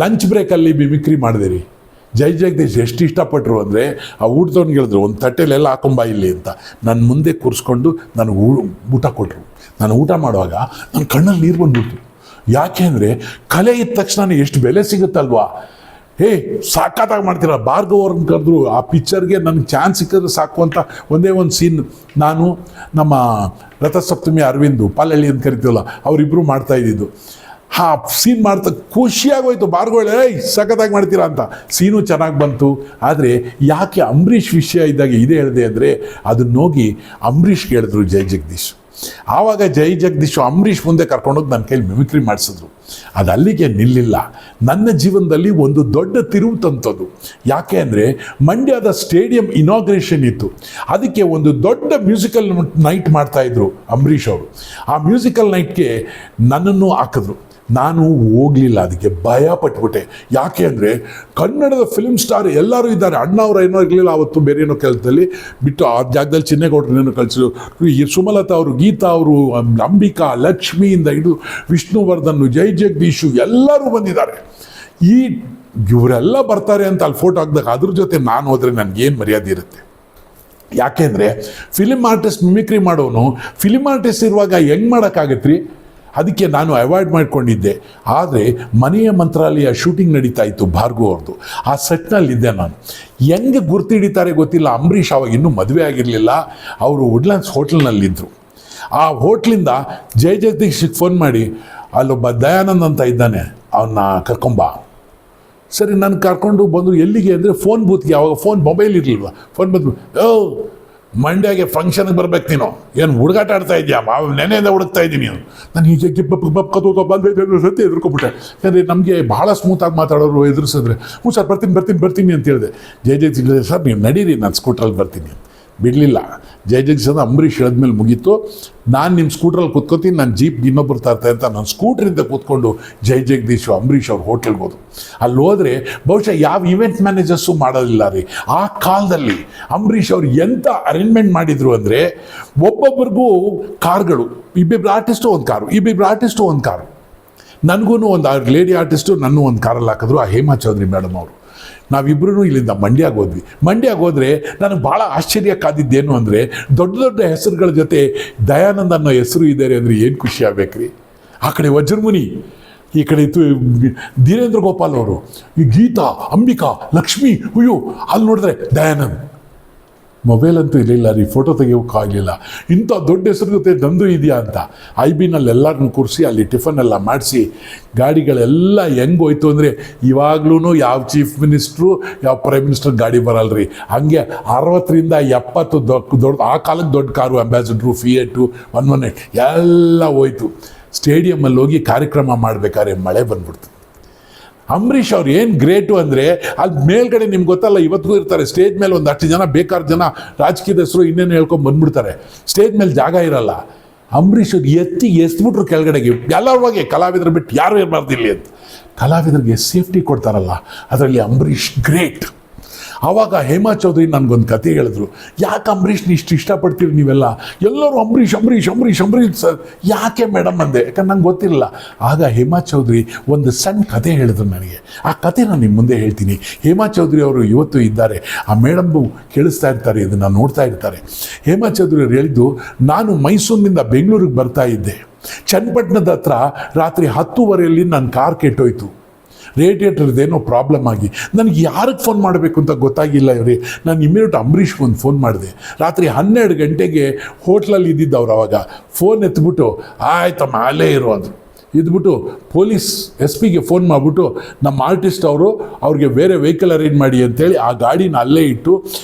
Speaker 1: ಲಂಚ್ ಬ್ರೇಕಲ್ಲಿ ಮಿಮಿಕ್ರಿ ಮಾಡಿದೆ ರೀ. ಜೈ ಜಗದೀಶ್ ಎಷ್ಟು ಇಷ್ಟಪಟ್ಟರು ಅಂದರೆ, ಆ ಊಟದವ್ನಿಗೆ ಹೇಳಿದ್ರು, ಒಂದು ತಟ್ಟೆಲೆಲ್ಲ ಹಾಕೊಂಬ ಇಲ್ಲಿ ಅಂತ. ನನ್ನ ಮುಂದೆ ಕೂರಿಸ್ಕೊಂಡು ನನಗೆ ಊಟ ಕೊಟ್ಟರು. ನಾನು ಊಟ ಮಾಡುವಾಗ ನನ್ನ ಕಣ್ಣಲ್ಲಿ ನೀರು ಬಂದ್ಬಿಡ್ತು. ಯಾಕೆ ಅಂದರೆ, ಕಲೆ ಇದ್ದ ತಕ್ಷಣ ಎಷ್ಟು ಬೆಲೆ ಸಿಗುತ್ತಲ್ವಾ. ಸಾಕಾಗಿ ಮಾಡ್ತೀರ. ಭಾರ್ಗವ್ ಅವ್ರನ್ನ ಕರೆದ್ರು, ಆ ಪಿಕ್ಚರ್ಗೆ ನನಗೆ ಚಾನ್ಸ್ ಸಿಕ್ಕಿದ್ರೆ ಸಾಕು ಅಂತ ಒಂದೇ ಒಂದು ಸೀನ್, ನಾನು ನಮ್ಮ ರಥಸಪ್ತಮಿ ಅರವಿಂದು ಪಾಲಹಳ್ಳಿ ಅಂತ ಕರಿತೀವಲ್ಲ, ಅವರಿಬ್ಬರು ಮಾಡ್ತಾ ಇದ್ದಿದ್ದು. ಸೀನ್ ಮಾಡ್ತಾ ಖುಷಿಯಾಗೋಯ್ತು. ಭಾರ್ಗವ್ ಸಖತ್ತಾಗಿ ಮಾಡ್ತೀರಾ ಅಂತ. ಸೀನು ಚೆನ್ನಾಗಿ ಬಂತು. ಆದರೆ ಯಾಕೆ ಅಂಬರೀಷ್ ವಿಷಯ ಇದ್ದಾಗ ಇದೇ ಹೇಳಿದೆ ಅಂದರೆ, ಅದನ್ನೋಗಿ ಅಂಬರೀಷ್ಗೆ ಹೇಳಿದ್ರು ಜೈ ಜಗದೀಶ್. ಆವಾಗ ಜೈ ಜಗದೀಶ್ ಅಂಬರೀಷ್ ಮುಂದೆ ಕರ್ಕೊಂಡೋಗಿ ನನ್ನ ಕೈಲಿ ಮಿಮಿಕ್ರಿ ಮಾಡಿಸಿದ್ರು. ಅದು ಅಲ್ಲಿಗೆ ನಿಲ್ಲಿಲ್ಲ. ನನ್ನ ಜೀವನದಲ್ಲಿ ಒಂದು ದೊಡ್ಡ ತಿರುವು ತಂತದ್ದು. ಯಾಕೆ ಅಂದರೆ, ಮಂಡ್ಯದ ಸ್ಟೇಡಿಯಂ ಇನಾಗ್ರೇಷನ್ ಇತ್ತು. ಅದಕ್ಕೆ ಒಂದು ದೊಡ್ಡ ಮ್ಯೂಸಿಕಲ್ ನೈಟ್ ಮಾಡ್ತಾಯಿದ್ರು ಅಂಬರೀಷ್ ಅವರು. ಆ ಮ್ಯೂಸಿಕಲ್ ನೈಟ್ಗೆ ನನ್ನನ್ನು ಹಾಕಿದ್ರು. ನಾನು ಹೋಗಲಿಲ್ಲ, ಅದಕ್ಕೆ ಭಯ ಪಟ್ಬಿಟ್ಟೆ. ಯಾಕೆ ಅಂದರೆ, ಕನ್ನಡದ ಫಿಲ್ಮ್ ಸ್ಟಾರ್ ಎಲ್ಲರೂ ಇದ್ದಾರೆ. ಅಣ್ಣವ್ರು ಏನೋ ಇರಲಿಲ್ಲ ಅವತ್ತು, ಬೇರೆ ಏನೋ ಕೆಲಸದಲ್ಲಿ ಬಿಟ್ಟು ಆ ಜಾಗದಲ್ಲಿ ಚಿನ್ನೇಗೌಡರನ್ನೇನೋ ಕಳಿಸಿದ್ರು. ಸುಮಲತಾ ಅವರು, ಗೀತಾ ಅವರು, ಅಂಬಿಕಾ, ಲಕ್ಷ್ಮಿಯಿಂದ ಹಿಡಿದು ವಿಷ್ಣುವರ್ಧನ್, ಜೈ ಜಗದೀಶು ಎಲ್ಲರೂ ಬಂದಿದ್ದಾರೆ. ಇವರೆಲ್ಲ ಬರ್ತಾರೆ ಅಂತ ಅಲ್ಲಿ ಫೋಟೋ ಹಾಕಿದಾಗ ಅದ್ರ ಜೊತೆ ನಾನು ಹೋದರೆ ನನಗೇನು ಮರ್ಯಾದೆ ಇರುತ್ತೆ. ಯಾಕೆಂದರೆ, ಫಿಲಿಮ್ ಆರ್ಟಿಸ್ಟ್ ಮಿಮಿಕ್ರಿ ಮಾಡೋನು ಫಿಲಿಮ್ ಆರ್ಟಿಸ್ಟ್ ಇರುವಾಗ ಹೆಂಗೆ ಮಾಡೋಕ್ಕಾಗತ್ತೆ ರೀ. ಅದಕ್ಕೆ ನಾನು ಅವಾಯ್ಡ್ ಮಾಡ್ಕೊಂಡಿದ್ದೆ. ಆದರೆ ಮನೆಯ ಮಂತ್ರಾಲಯ ಶೂಟಿಂಗ್ ನಡೀತಾ ಇತ್ತು ಭಾರ್ಗವ್ ಅವ್ರದ್ದು. ಆ ಸೆಟ್ನಲ್ಲಿದ್ದೆ ನಾನು. ಹೆಂಗೆ ಗುರ್ತಿಡಿತಾರೆ ಗೊತ್ತಿಲ್ಲ. ಅಂಬರೀಷ್ ಅವಾಗ ಇನ್ನೂ ಮದುವೆ ಆಗಿರಲಿಲ್ಲ. ಅವರು ವುಡ್ಲ್ಯಾಂಡ್ಸ್ ಹೋಟ್ಲ್ನಲ್ಲಿದ್ದರು. ಆ ಹೋಟ್ಲಿಂದ ಜೈ ಜಗದೀಶಿಗೆ ಫೋನ್ ಮಾಡಿ, ಅಲ್ಲೊಬ್ಬ ದಯಾನಂದ್ ಅಂತ ಇದ್ದಾನೆ, ಅವನ್ನ ಕರ್ಕೊಂಬ. ಸರಿ, ನಾನು ಕರ್ಕೊಂಡು ಬಂದು ಎಲ್ಲಿಗೆ ಅಂದರೆ ಫೋನ್ ಬೂತ್ಗೆ. ಆವಾಗ ಮೊಬೈಲ್ ಇರಲಿಲ್ವ. ಫೋನ್ ಬಂದು, ಮಂಡ್ಯಗೆ ಫಂಕ್ಷನ್ಗೆ ಬರ್ಬೇಕು ನೀನು, ಏನು ಹುಡುಗಾಟ ಆಡ್ತಾ ಇದೆಯಾ? ನೆನೆಯಿಂದ ಹುಡುಕ್ತಾ ಇದ್ದೀನಿ ನೀನು. ನಾನು ಹೀಗೆ ಸತಿ ಎದುರ್ಕೊಬಿಟ್ಟೆ. ಯಾಕಂದರೆ ನಮಗೆ ಭಾಳ ಸ್ಮೂತಾಗಿ ಮಾತಾಡೋರು ಎದುರಿಸಿದ್ರೆ ಹ್ಞೂ ಸರ್ ಬರ್ತೀನಿ ಅಂತ ಹೇಳಿದೆ. ಜಯ ಸರ್ ನೀವು ನಡೀರಿ, ನಾನು ಸ್ಕೂಟ್ರಲ್ಲಿ ಬರ್ತೀನಿ. ಬಿಡಲಿಲ್ಲ. ಜಗದೀಶ್ ಅಂಬರೀಷ್ ಹೇಳಿದ್ಮೇಲೆ ಮುಗೀತು. ನಾನು ನಿಮ್ಮ ಸ್ಕೂಟ್ರಲ್ಲಿ ಕೂತ್ಕೋತೀನಿ, ನಾನು ಜೀಪ್ ಇನ್ನೊಬ್ಬರು ತರ್ತಾರೆ ಅಂತ ನಾನು ಸ್ಕೂಟ್ರಿಂದ ಕೂತ್ಕೊಂಡು ಜಗದೀಶ್ ಅಂಬರೀಷ್ ಅವ್ರ ಹೋಟ್ಲಿಗೆ ಹೋದ್ರು. ಅಲ್ಲಿ ಹೋದರೆ ಬಹುಶಃ ಯಾವ ಈವೆಂಟ್ ಮ್ಯಾನೇಜರ್ಸು ಮಾಡೋದಿಲ್ಲ ರೀ. ಆ ಕಾಲದಲ್ಲಿ ಅಂಬರೀಷ್ ಅವ್ರು ಎಂಥ ಅರೇಂಜ್ಮೆಂಟ್ ಮಾಡಿದರು ಅಂದರೆ, ಒಬ್ಬೊಬ್ಬರಿಗೂ ಕಾರ್ಗಳು, ಇಬ್ಬಿಬ್ಬರು ಆರ್ಟಿಸ್ಟು ಒಂದು ಕಾರು, ನನಗೂ ಒಂದು ಲೇಡಿ ಆರ್ಟಿಸ್ಟು ನನ್ನ ಒಂದು ಕಾರಲ್ಲಿ ಹಾಕಿದ್ರು, ಆ ಹೇಮಾ ಚೌಧರಿ ಮೇಡಮ್ ಅವರು. ನಾವಿಬ್ಬರೂ ಇಲ್ಲಿಂದ ಮಂಡ್ಯಗೆ ಹೋದರೆ ನನಗೆ ಭಾಳ ಆಶ್ಚರ್ಯ ಕಾದಿದ್ದೇನು ಅಂದರೆ, ದೊಡ್ಡ ಹೆಸರುಗಳ ಜೊತೆ ದಯಾನಂದ್ ಅನ್ನೋ ಹೆಸರು ಇದ್ದಾರೆ ಅಂದರೆ ಏನು ಖುಷಿ ಆಗ್ಬೇಕ್ರಿ. ಆ ಕಡೆ ವಜ್ರಮುನಿ, ಈ ಕಡೆ ಧೀರೇಂದ್ರ ಗೋಪಾಲ್ ಅವರು, ಈ ಗೀತಾ, ಅಂಬಿಕಾ, ಲಕ್ಷ್ಮಿ, ಅಯ್ಯೋ ಅಲ್ಲಿ ನೋಡಿದ್ರೆ ದಯಾನಂದ್. ಮೊಬೈಲ್ ಅಂತೂ ಇರಲಿಲ್ಲ ರೀ, ಫೋಟೋ ತೆಗಿಯೋಕ್ಕಾಗಲಿಲ್ಲ. ಇಂಥ ದೊಡ್ಡ ಹೆಸರು ಜೊತೆ ನಂದು ಇದೆಯಾ ಅಂತ IB-ನಲ್ಲಿ ಎಲ್ಲರನ್ನೂ ಕೂರಿಸಿ ಅಲ್ಲಿ ಟಿಫನ್ ಎಲ್ಲ ಮಾಡಿಸಿ, ಗಾಡಿಗಳೆಲ್ಲ ಹೆಂಗೆ ಹೋಯ್ತು ಅಂದರೆ, ಇವಾಗ್ಲೂ ಯಾವ ಚೀಫ್ ಮಿನಿಸ್ಟ್ರು ಯಾವ ಪ್ರೈಮ್ ಮಿನಿಸ್ಟರ್ ಗಾಡಿ ಬರಲ್ರಿ. ಹಾಗೆ 60ರಿಂದ 70 ದೊಡ್ಡ ಆ ಕಾಲಕ್ಕೆ ದೊಡ್ಡ ಕಾರು, ಅಂಬಾಸಿಡ್ರು, ಫಿಯೇಟು, 118 ಎಲ್ಲ ಹೋಯ್ತು. ಸ್ಟೇಡಿಯಮಲ್ಲಿ ಹೋಗಿ ಕಾರ್ಯಕ್ರಮ ಮಾಡಬೇಕಾದ್ರೆ ಮಳೆ ಬಂದ್ಬಿಡ್ತು. ಅಂಬರೀಷ್ ಅವ್ರು ಏನು ಗ್ರೇಟು ಅಂದರೆ, ಅಲ್ಲಿ ಮೇಲ್ಗಡೆ ನಿಮ್ಗೆ ಗೊತ್ತಲ್ಲ, ಇವತ್ತಿಗೂ ಇರ್ತಾರೆ ಸ್ಟೇಜ್ ಮೇಲೆ ಒಂದು 10 ಜನ, ಬೇಕಾದ ಜನ ರಾಜಕೀಯದ ಹೆಸರು ಇನ್ನೇನು ಹೇಳ್ಕೊಂಡು ಬಂದ್ಬಿಡ್ತಾರೆ. ಸ್ಟೇಜ್ ಮೇಲೆ ಜಾಗ ಇರಲ್ಲ. ಅಂಬರೀಷ್ ಅವ್ರು ಎಸ್ಬಿಟ್ರು ಕೆಳಗಡೆಗೆ. ಎಲ್ಲರಿಗೆ ಕಲಾವಿದರು ಬಿಟ್ಟು ಯಾರು ಇರಬಾರ್ದಿಲ್ಲ ಅಂತ. ಕಲಾವಿದರಿಗೆ ಸೇಫ್ಟಿ ಕೊಡ್ತಾರಲ್ಲ, ಅದರಲ್ಲಿ ಅಂಬರೀಷ್ ಗ್ರೇಟ್. ಆವಾಗ ಹೇಮಾ ಚೌಧರಿ ನನಗೊಂದು ಕತೆ ಹೇಳಿದ್ರು. ಯಾಕೆ ಅಂಬರೀಷ್ನ ಇಷ್ಟು ಇಷ್ಟಪಡ್ತೀರಿ ನೀವೆಲ್ಲ? ಎಲ್ಲರೂ ಅಂಬರೀಷ್ ಸರ್. ಯಾಕೆ ಮೇಡಮ್ ಅಂದೆ, ಯಾಕಂದ್ರೆ ನಂಗೆ ಗೊತ್ತಿರಲಿಲ್ಲ. ಆಗ ಹೇಮಾ ಚೌಧರಿ ಒಂದು ಸಣ್ಣ ಕತೆ ಹೇಳಿದ್ರು ನನಗೆ. ಆ ಕತೆ ನಾನು ನಿಮ್ಮ ಮುಂದೆ ಹೇಳ್ತೀನಿ. ಹೇಮಾ ಚೌಧರಿ ಅವರು ಇವತ್ತು ಇದ್ದಾರೆ. ಆ ಮೇಡಮ್ಮು ಕೇಳಿಸ್ತಾ ಇರ್ತಾರೆ, ಇದನ್ನು ನೋಡ್ತಾ ಇರ್ತಾರೆ. ಹೇಮಾ ಚೌಧರಿ ಅವರು ಹೇಳಿದ್ದು, ನಾನು ಮೈಸೂರಿನಿಂದ ಬೆಂಗಳೂರಿಗೆ ಬರ್ತಾ ಇದ್ದೆ. ಚನ್ನಪಟ್ಟಣದ ಹತ್ರ ರಾತ್ರಿ 10:30 ನನ್ನ ಕಾರ್ ಕೆಟ್ಟೋಯ್ತು. ರೇಡಿಯೇಟರ್ದೇನೋ ಪ್ರಾಬ್ಲಮ್ ಆಗಿ ನನಗೆ ಯಾರಿಗೆ ಫೋನ್ ಮಾಡಬೇಕು ಅಂತ ಗೊತ್ತಾಗಿಲ್ಲ ಇವ್ರಿ. ನಾನು ಇಮ್ಮಿಡಿಯೇಟ್ ಅಂಬರೀಷ್ಗೆ ಒಂದು ಫೋನ್ ಮಾಡಿದೆ. ರಾತ್ರಿ 12 ಗಂಟೆಗೆ ಹೋಟ್ಲಲ್ಲಿ ಇದ್ದಿದ್ದು ಅವ್ರು. ಅವಾಗ ಫೋನ್ ಎತ್ಬಿಟ್ಟು, ಆಯ್ತಮ್ಮ ಅಲ್ಲೇ ಇರು ಅಂದರು. ಇದ್ಬಿಟ್ಟು ಪೊಲೀಸ್ SP-ಗೆ ಫೋನ್ ಮಾಡಿಬಿಟ್ಟು, ನಮ್ಮ ಆರ್ಟಿಸ್ಟ್ ಅವ್ರಿಗೆ ಬೇರೆ ವೆಹಿಕಲ್ ಅರೇಂಜ್ ಮಾಡಿ ಅಂತೇಳಿ ಆ ಗಾಡಿನ ಅಲ್ಲೇ ಇಟ್ಟು,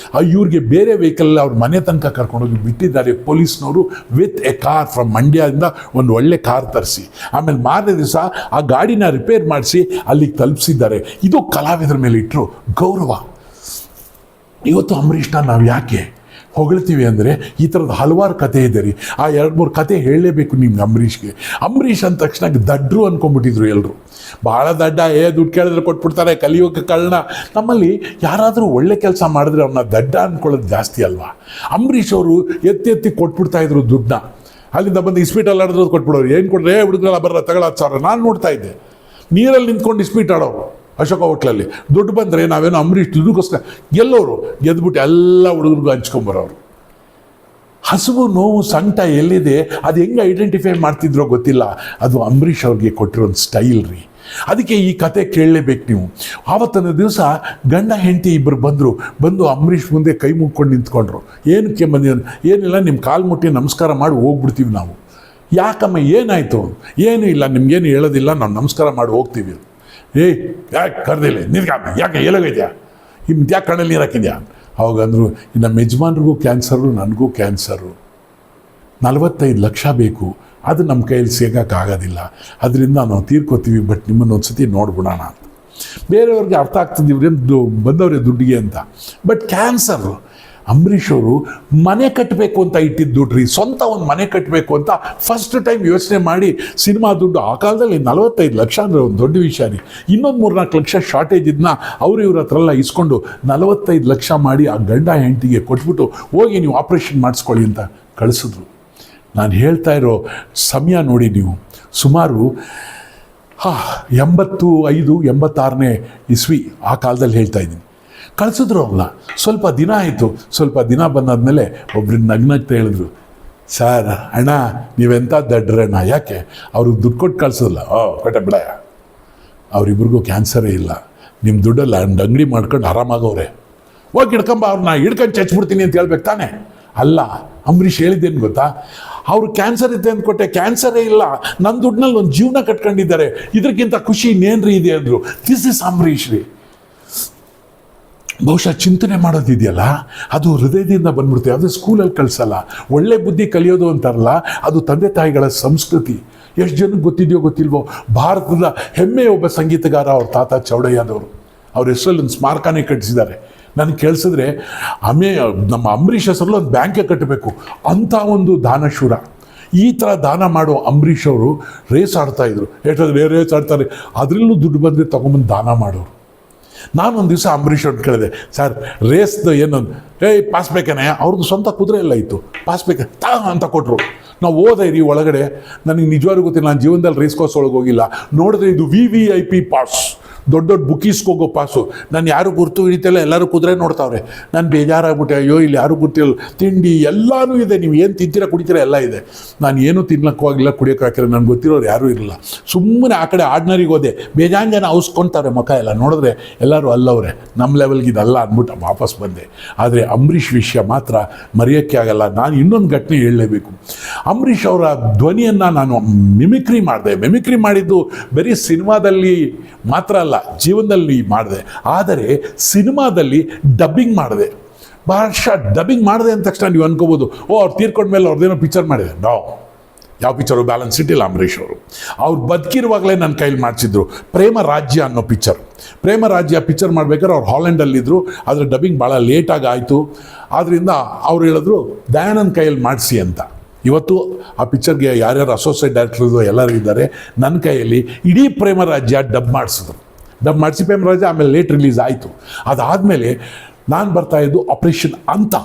Speaker 1: ಇವ್ರಿಗೆ ಬೇರೆ ವೆಹಿಕಲ್ ಅವ್ರ ಮನೆ ತನಕ ಕರ್ಕೊಂಡೋಗಿ ಬಿಟ್ಟಿದ್ದಾರೆ ಪೊಲೀಸ್ನವರು, ವಿತ್ ಎ ಕಾರ್ ಫ್ರಮ್ ಮಂಡ್ಯದಿಂದ ಒಂದು ಒಳ್ಳೆ ಕಾರ್ ತರಿಸಿ. ಆಮೇಲೆ ಮಾರನೇ ದಿವಸ ಆ ಗಾಡಿನ ರಿಪೇರ್ ಮಾಡಿಸಿ ಅಲ್ಲಿಗೆ ತಲುಪಿಸಿದ್ದಾರೆ. ಇದು ಕಲಾವಿದರ ಮೇಲೆ ಇಟ್ಟರು ಗೌರವ. ಇವತ್ತು ಅಂಬರೀಷ್ನ ನಾವು ಯಾಕೆ ಹೊಗಳ್ತೀವಿ ಅಂದರೆ, ಈ ಥರದ ಹಲವಾರು ಕತೆ ಇದೆ ರೀ. ಆ 2-3 ಕತೆ ಹೇಳಲೇಬೇಕು ನಿಮ್ಗೆ ಅಂಬರೀಷ್ಗೆ. ಅಂಬರೀಷ್ ಅಂದ ತಕ್ಷಣ ದಡ್ರು ಅಂದ್ಕೊಂಡ್ಬಿಟ್ಟಿದ್ರು ಎಲ್ಲರೂ. ಭಾಳ ದಡ್ಡ, ದುಡ್ಡು ಕೇಳಿದ್ರೆ ಕೊಟ್ಬಿಡ್ತಾರೆ, ಕಲಿಯೋಕೆ ಕಳ್ಳನ. ನಮ್ಮಲ್ಲಿ ಯಾರಾದರೂ ಒಳ್ಳೆ ಕೆಲಸ ಮಾಡಿದ್ರೆ ಅವನ್ನ ದಡ್ಡ ಅಂದ್ಕೊಳ್ಳೋದು ಜಾಸ್ತಿ ಅಲ್ವಾ? ಅಂಬರೀಷ್ ಅವರು ಎತ್ತಿ ಕೊಟ್ಬಿಡ್ತಾಯಿದ್ರು ದುಡ್ಡನ್ನ. ಅಲ್ಲಿಂದ ಬಂದು ಇಸ್ಪೀಟಲ್ಲಿ ಆಡಿದ್ರದ್ದು ಕೊಟ್ಬಿಡೋರು. ಏನು ಕೊಟ್ಟರೆ ಹುಡುಗರೆಲ್ಲ ಬರೋ ತಗೊಳ್ಳೋ 10 ಸಾವಿರ. ನಾನು ನೋಡ್ತಾ ಇದ್ದೆ, ನೀರಲ್ಲಿ ನಿಂತ್ಕೊಂಡು ಇಸ್ಪೀಟ್ ಆಡೋರು ಅಶೋಕ ಹೋಟ್ಲಲ್ಲಿ. ದುಡ್ಡು ಬಂದರೆ ನಾವೇನೋ ಅಂಬರೀಷ್ ದುಡ್ಡುಗೋಸ್ಕರ ಗೆಲ್ಲೋರು, ಗೆದ್ಬಿಟ್ಟು ಎಲ್ಲ ಹುಡುಗರಿಗೂ ಹಂಚ್ಕೊಂಬರೋರು. ಹಸಿವು, ನೋವು, ಸಂಕಟ ಎಲ್ಲಿದೆ ಅದು ಹೆಂಗೆ ಐಡೆಂಟಿಫೈ ಮಾಡ್ತಿದ್ರೋ ಗೊತ್ತಿಲ್ಲ. ಅದು ಅಂಬರೀಷ್ ಅವ್ರಿಗೆ ಕೊಟ್ಟಿರೋ ಒಂದು ಸ್ಟೈಲ್ ರೀ. ಅದಕ್ಕೆ ಈ ಕತೆ ಕೇಳಲೇಬೇಕು ನೀವು. ಆವತ್ತಿನ ದಿವಸ ಗಂಡ ಹೆಂಡತಿ ಇಬ್ಬರು ಬಂದು ಅಂಬರೀಷ್ ಮುಂದೆ ಕೈ ಮುಗ್ಕೊಂಡು ನಿಂತ್ಕೊಂಡ್ರು. ಏನಕ್ಕೆ ಬಂದಿದ್ದು? ಏನಿಲ್ಲ, ನಿಮ್ಮ ಕಾಲು ಮುಟ್ಟಿ ನಮಸ್ಕಾರ ಮಾಡಿ ಹೋಗ್ಬಿಡ್ತೀವಿ ನಾವು. ಯಾಕಮ್ಮ ಏನಾಯಿತು? ಏನೂ ಇಲ್ಲ, ನಿಮ್ಗೇನು ಹೇಳೋದಿಲ್ಲ, ನಾವು ನಮಸ್ಕಾರ ಮಾಡಿ ಹೋಗ್ತೀವಿ. ಯಾಕೆ ಕರೆದಿಲ್ಲ ನಿನ್ಗಾಮ, ಯಾಕೆ ಎಲ್ಲೋಗೈದ್ಯಾ, ಇನ್ನು ಯಾಕೆ ಕಣ್ಣಲ್ಲಿ ನೀರು ಹಾಕಿದ್ಯಾ? ಅವಾಗಂದ್ರು, ನಮ್ಮ ಯಜಮಾನ್ರಿಗೂ ಕ್ಯಾನ್ಸರು, ನನಗೂ ಕ್ಯಾನ್ಸರು, 45 ಲಕ್ಷ ಬೇಕು, ಅದು ನಮ್ಮ ಕೈಯಲ್ಲಿ ಸಿಗೋಕ್ಕಾಗೋದಿಲ್ಲ, ಅದರಿಂದ ನಾವು ತೀರ್ಕೋತೀವಿ, ಬಟ್ ನಿಮ್ಮನ್ನು ಒಂದು ಸತಿ ನೋಡ್ಬಿಡೋಣ ಅಂತ. ಬೇರೆಯವ್ರಿಗೆ ಅರ್ಥ ಆಗ್ತಿದ್ದೀವ್ರಿ ಬಂದವ್ರೆ ದುಡ್ಡಿಗೆ ಅಂತ. But cancer. ಅಂಬರೀಷ್ ಅವರು ಮನೆ ಕಟ್ಟಬೇಕು ಅಂತ ಇಟ್ಟಿದ್ದು ದುಡ್ಡು ರೀ. ಸ್ವಂತ ಒಂದು ಮನೆ ಕಟ್ಟಬೇಕು ಅಂತ ಫಸ್ಟ್ ಟೈಮ್ ಯೋಚನೆ ಮಾಡಿ ಸಿನಿಮಾ ದುಡ್ಡು. ಆ ಕಾಲದಲ್ಲಿ 45 ಲಕ್ಷ ಅಂದರೆ ಒಂದು ದೊಡ್ಡ ವಿಷಯ ರೀ. ಇನ್ನೊಂದು 3-4 ಲಕ್ಷ ಶಾರ್ಟೇಜ್ ಇದನ್ನ ಇವ್ರ ಹತ್ರ ಎಲ್ಲ ಇಸ್ಕೊಂಡು 45 ಲಕ್ಷ ಮಾಡಿ ಆ ಗಂಡ ಹೆಂಡತಿಗೆ ಕೊಟ್ಬಿಟ್ಟು, ಹೋಗಿ ನೀವು ಆಪ್ರೇಷನ್ ಮಾಡಿಸ್ಕೊಳ್ಳಿ ಅಂತ ಕಳಿಸಿದ್ರು. ನಾನು ಹೇಳ್ತಾ ಇರೋ ಸಮಯ ನೋಡಿ ನೀವು, ಸುಮಾರು 85-86ನೇ ಇಸ್ವಿ ಆ ಕಾಲದಲ್ಲಿ ಹೇಳ್ತಾ ಇದ್ದೀನಿ. ಕಳಿಸಿದ್ರು ಅವ್ರನ್ನ. ಸ್ವಲ್ಪ ದಿನ ಆಯಿತು. ಸ್ವಲ್ಪ ದಿನ ಬಂದಾದ್ಮೇಲೆ ಒಬ್ರನ್ನ ನಗ್ನಗ್ತಾ ಹೇಳಿದ್ರು, ಸರ್ ಅಣ್ಣ ನೀವೆಂಥ ದಡ್ರಣ್ಣ, ಯಾಕೆ? ಅವ್ರಿಗೆ ದುಡ್ಡು ಕೊಟ್ಟು ಕಳಿಸೋಲ್ಲ. ಕೊಟ್ಟೆ ಬಿಡ, ಅವರಿಬ್ರಿಗೂ ಕ್ಯಾನ್ಸರೇ ಇಲ್ಲ, ನಿಮ್ಮ ದುಡ್ಡಲ್ಲ ಅಂಗಡಿ ಮಾಡ್ಕೊಂಡು ಆರಾಮಾಗವ್ರೆ, ಹೋಗಿ ಹಿಡ್ಕೊಂಬ ಅವ್ರನ್ನ, ಹಿಡ್ಕೊಂಡು ಚಚ್ಬಿಡ್ತೀನಿ ಅಂತ ಹೇಳ್ಬೇಕು ತಾನೆ? ಅಲ್ಲ, ಅಂಬರೀಷ್ ಹೇಳಿದ್ದೇನು ಗೊತ್ತಾ? ಅವರು ಕ್ಯಾನ್ಸರ್ ಇದೆ ಅಂದ್ಕೊಟ್ಟೆ, ಕ್ಯಾನ್ಸರೇ ಇಲ್ಲ, ನನ್ನ ದುಡ್ಡಿನಲ್ಲಿ ಒಂದು ಜೀವನ ಕಟ್ಕೊಂಡಿದ್ದಾರೆ, ಇದಕ್ಕಿಂತ ಖುಷಿ ಇನ್ನೇನ್ರಿ ಇದೆ ಅಂದರು. ದಿಸ್ ಇಸ್ ಅಂಬರೀಷ್ ರೀ. ಬಹುಶಃ ಚಿಂತನೆ ಮಾಡೋದಿದೆಯಲ್ಲ, ಅದು ಹೃದಯದಿಂದ ಬಂದ್ಬಿಡ್ತೀವಿ. ಅದು ಸ್ಕೂಲಲ್ಲಿ ಕಳಿಸಲ್ಲ. ಒಳ್ಳೆ ಬುದ್ಧಿ ಕಲಿಯೋದು ಅಂತಾರಲ್ಲ, ಅದು ತಂದೆ ತಾಯಿಗಳ ಸಂಸ್ಕೃತಿ. ಎಷ್ಟು ಜನಕ್ಕೆ ಗೊತ್ತಿದೆಯೋ ಗೊತ್ತಿಲ್ವೋ, ಭಾರತದ ಹೆಮ್ಮೆಯ ಒಬ್ಬ ಸಂಗೀತಗಾರ ಅವ್ರ ತಾತ ಚೌಡಯ್ಯನವರು. ಅವ್ರ ಹೆಸರಲ್ಲಿ ಒಂದು ಸ್ಮಾರಕನೇ ಕಟ್ಟಿಸಿದ್ದಾರೆ. ನನಗೆ ಕೇಳಿಸಿದ್ರೆ ನಮ್ಮ ಅಂಬರೀಷ್ ಹೆಸರಲ್ಲಿ ಒಂದು ಬ್ಯಾಂಕೆ ಕಟ್ಟಬೇಕು ಅಂಥ ಒಂದು ದಾನಶೂರ. ಈ ಥರ ದಾನ ಮಾಡೋ ಅಂಬರೀಷ್ ಅವರು ರೇಸ್ ಆಡ್ತಾಯಿದ್ರು. ಹೇಳ್ತಾರೆ ರೇಸ್ ಆಡ್ತಾರೆ, ಅದರಲ್ಲೂ ದುಡ್ಡು ಬಂದರೆ ತೊಗೊಂಬಂದು ದಾನ ಮಾಡೋರು. ನಾನೊಂದು ದಿವಸ ಅಂಬರೀಷ್ ಅವ್ರನ್ನ ಕೇಳಿದೆ, ಸರ್ ರೇಸ್ದು ಏನೊಂದು ಪಾಸ್ ಬೇಕೇನೆ? ಅವ್ರದ್ದು ಸ್ವಂತ ಕುದುರೆ ಎಲ್ಲ ಇತ್ತು, ಪಾಸ್ ಬೇಕೆ ಅಂತ ಕೊಟ್ಟರು. ನಾವು ಹೋದೆ ರೀ ಒಳಗಡೆ. ನನಗೆ ನಿಜವಾಗ್ಲೂ ಗೊತ್ತಿಲ್ಲ, ನಾನು ಜೀವನದಲ್ಲಿ ರೇಸ್ ಕೋರ್ಸ್ ಒಳಗೆ ಹೋಗಿಲ್ಲ. ನೋಡಿದ್ರೆ ಇದು VIP ಪಾಸ್, ದೊಡ್ಡ ದೊಡ್ಡ ಬುಕೀಸ್ಗೆ ಹೋಗೋ ಪಾಸು. ನಾನು ಯಾರು ಗುರ್ತು ಹಿಡಿತಿಲ್ಲ, ಎಲ್ಲರೂ ಕುದುರೆ ನೋಡ್ತಾವ್ರೆ. ನಾನು ಬೇಜಾರಾಗ್ಬಿಟ್ಟೆ, ಅಯ್ಯೋ ಇಲ್ಲಿ ಯಾರು ಗುರ್ತಿಲ್ಲ. ತಿಂಡಿ ಎಲ್ಲನೂ ಇದೆ, ನೀವು ಏನು ತಿಂತೀರಾ ಕುಡಿತೀರಾ ಎಲ್ಲ ಇದೆ. ನಾನು ಏನೂ ತಿನ್ನಕ್ಕೆ ಹೋಗಿಲ್ಲ, ಕುಡಿಯೋಕೆ ಹಾಕಿಲ್ಲ, ನನಗೆ ಗೊತ್ತಿರೋರು ಯಾರೂ ಇರಲಿಲ್ಲ. ಸುಮ್ಮನೆ ಆ ಕಡೆ ಆರ್ಡಿನರಿಗೆ ಹೋದೆ. ಬೇಜಾನ್ ಜನ ಔಸ್ಕೊಳ್ತಾರೆ ಮುಖ ಎಲ್ಲ ನೋಡಿದ್ರೆ ಎಲ್ಲರೂ ಅಲ್ಲವ್ರೆ, ನಮ್ಮ ಲೆವೆಲ್ಗೆ ಇದಲ್ಲ ಅಂದ್ಬಿಟ್ಟು ವಾಪಸ್ ಬಂದೆ. ಆದರೆ ಅಂಬರೀಷ್ ವಿಷಯ ಮಾತ್ರ ಮರೆಯೋಕ್ಕೆ ಆಗಲ್ಲ. ನಾನು ಇನ್ನೊಂದು ಘಟನೆ ಹೇಳಲೇಬೇಕು. ಅಂಬರೀಷ್ ಅವರ ಧ್ವನಿಯನ್ನು ನಾನು ಮಿಮಿಕ್ರಿ ಮಾಡಿದೆ. ಮಿಮಿಕ್ರಿ ಮಾಡಿದ್ದು ಬರೀ ಸಿನಿಮಾದಲ್ಲಿ ಮಾತ್ರ ಅಲ್ಲ, ಜೀವನದಲ್ಲಿ ಮಾಡಿದೆ. ಆದರೆ ಸಿನಿಮಾದಲ್ಲಿ ಡಬ್ಬಿಂಗ್ ಮಾಡಿದೆ. ಭಾಷಾ ಡಬ್ಬಿಂಗ್ ಮಾಡಿದೆ ಅಂದ ತಕ್ಷಣ ನೀವು ಅನ್ಕೋಬೋದು, ಅವ್ರು ತೀರ್ಕೊಂಡ್ಮೇಲೆ ಅವ್ರದ್ದೇನೋ ಪಿಕ್ಚರ್ ಮಾಡಿದೆ. ಯಾವ ಪಿಕ್ಚರು ಬ್ಯಾಲೆನ್ಸ್ ಇಟ್ಟಿಲ್ಲ ಅಂಬರೀಷ್ ಅವರು. ಅವ್ರು ಬದುಕಿರುವಾಗಲೇ ನನ್ನ ಕೈಲಿ ಮಾಡಿಸಿದ್ರು ಪ್ರೇಮ ರಾಜ್ಯ ಅನ್ನೋ ಪಿಕ್ಚರ್. ಪ್ರೇಮ ರಾಜ್ಯ ಪಿಕ್ಚರ್ ಮಾಡ್ಬೇಕಾದ್ರೆ ಅವ್ರು ಹಾಲೆಂಡಲ್ಲಿದ್ದರು. ಅದರ ಡಬ್ಬಿಂಗ್ ಭಾಳ ಲೇಟಾಗಿ ಆಯಿತು. ಆದ್ದರಿಂದ ಅವ್ರು ಹೇಳಿದ್ರು ದಯಾನಂದ್ ಕೈಯಲ್ಲಿ ಮಾಡಿಸಿ ಅಂತ. ಇವತ್ತು ಆ ಪಿಕ್ಚರ್ಗೆ ಯಾರ್ಯಾರು ಅಸೋಸಿಯೇಟ್ ಡೈರೆಕ್ಟರ್ದು ಎಲ್ಲರೂ ಇದ್ದಾರೆ. ನನ್ನ ಕೈಯಲ್ಲಿ ಇಡೀ ಪ್ರೇಮ ರಾಜ್ಯ ಡಬ್ ಮಾಡಿಸಿದ್ರು. ಡಬ್ ಮಾಡಿಸಿ ಪ್ರೇಮ ರಾಜ್ಯ ಆಮೇಲೆ ಲೇಟ್ ರಿಲೀಸ್ ಆಯಿತು. ಅದಾದಮೇಲೆ ನಾನು ಬರ್ತಾಯಿದ್ದು ಆಪರೇಷನ್ ಅಂತ.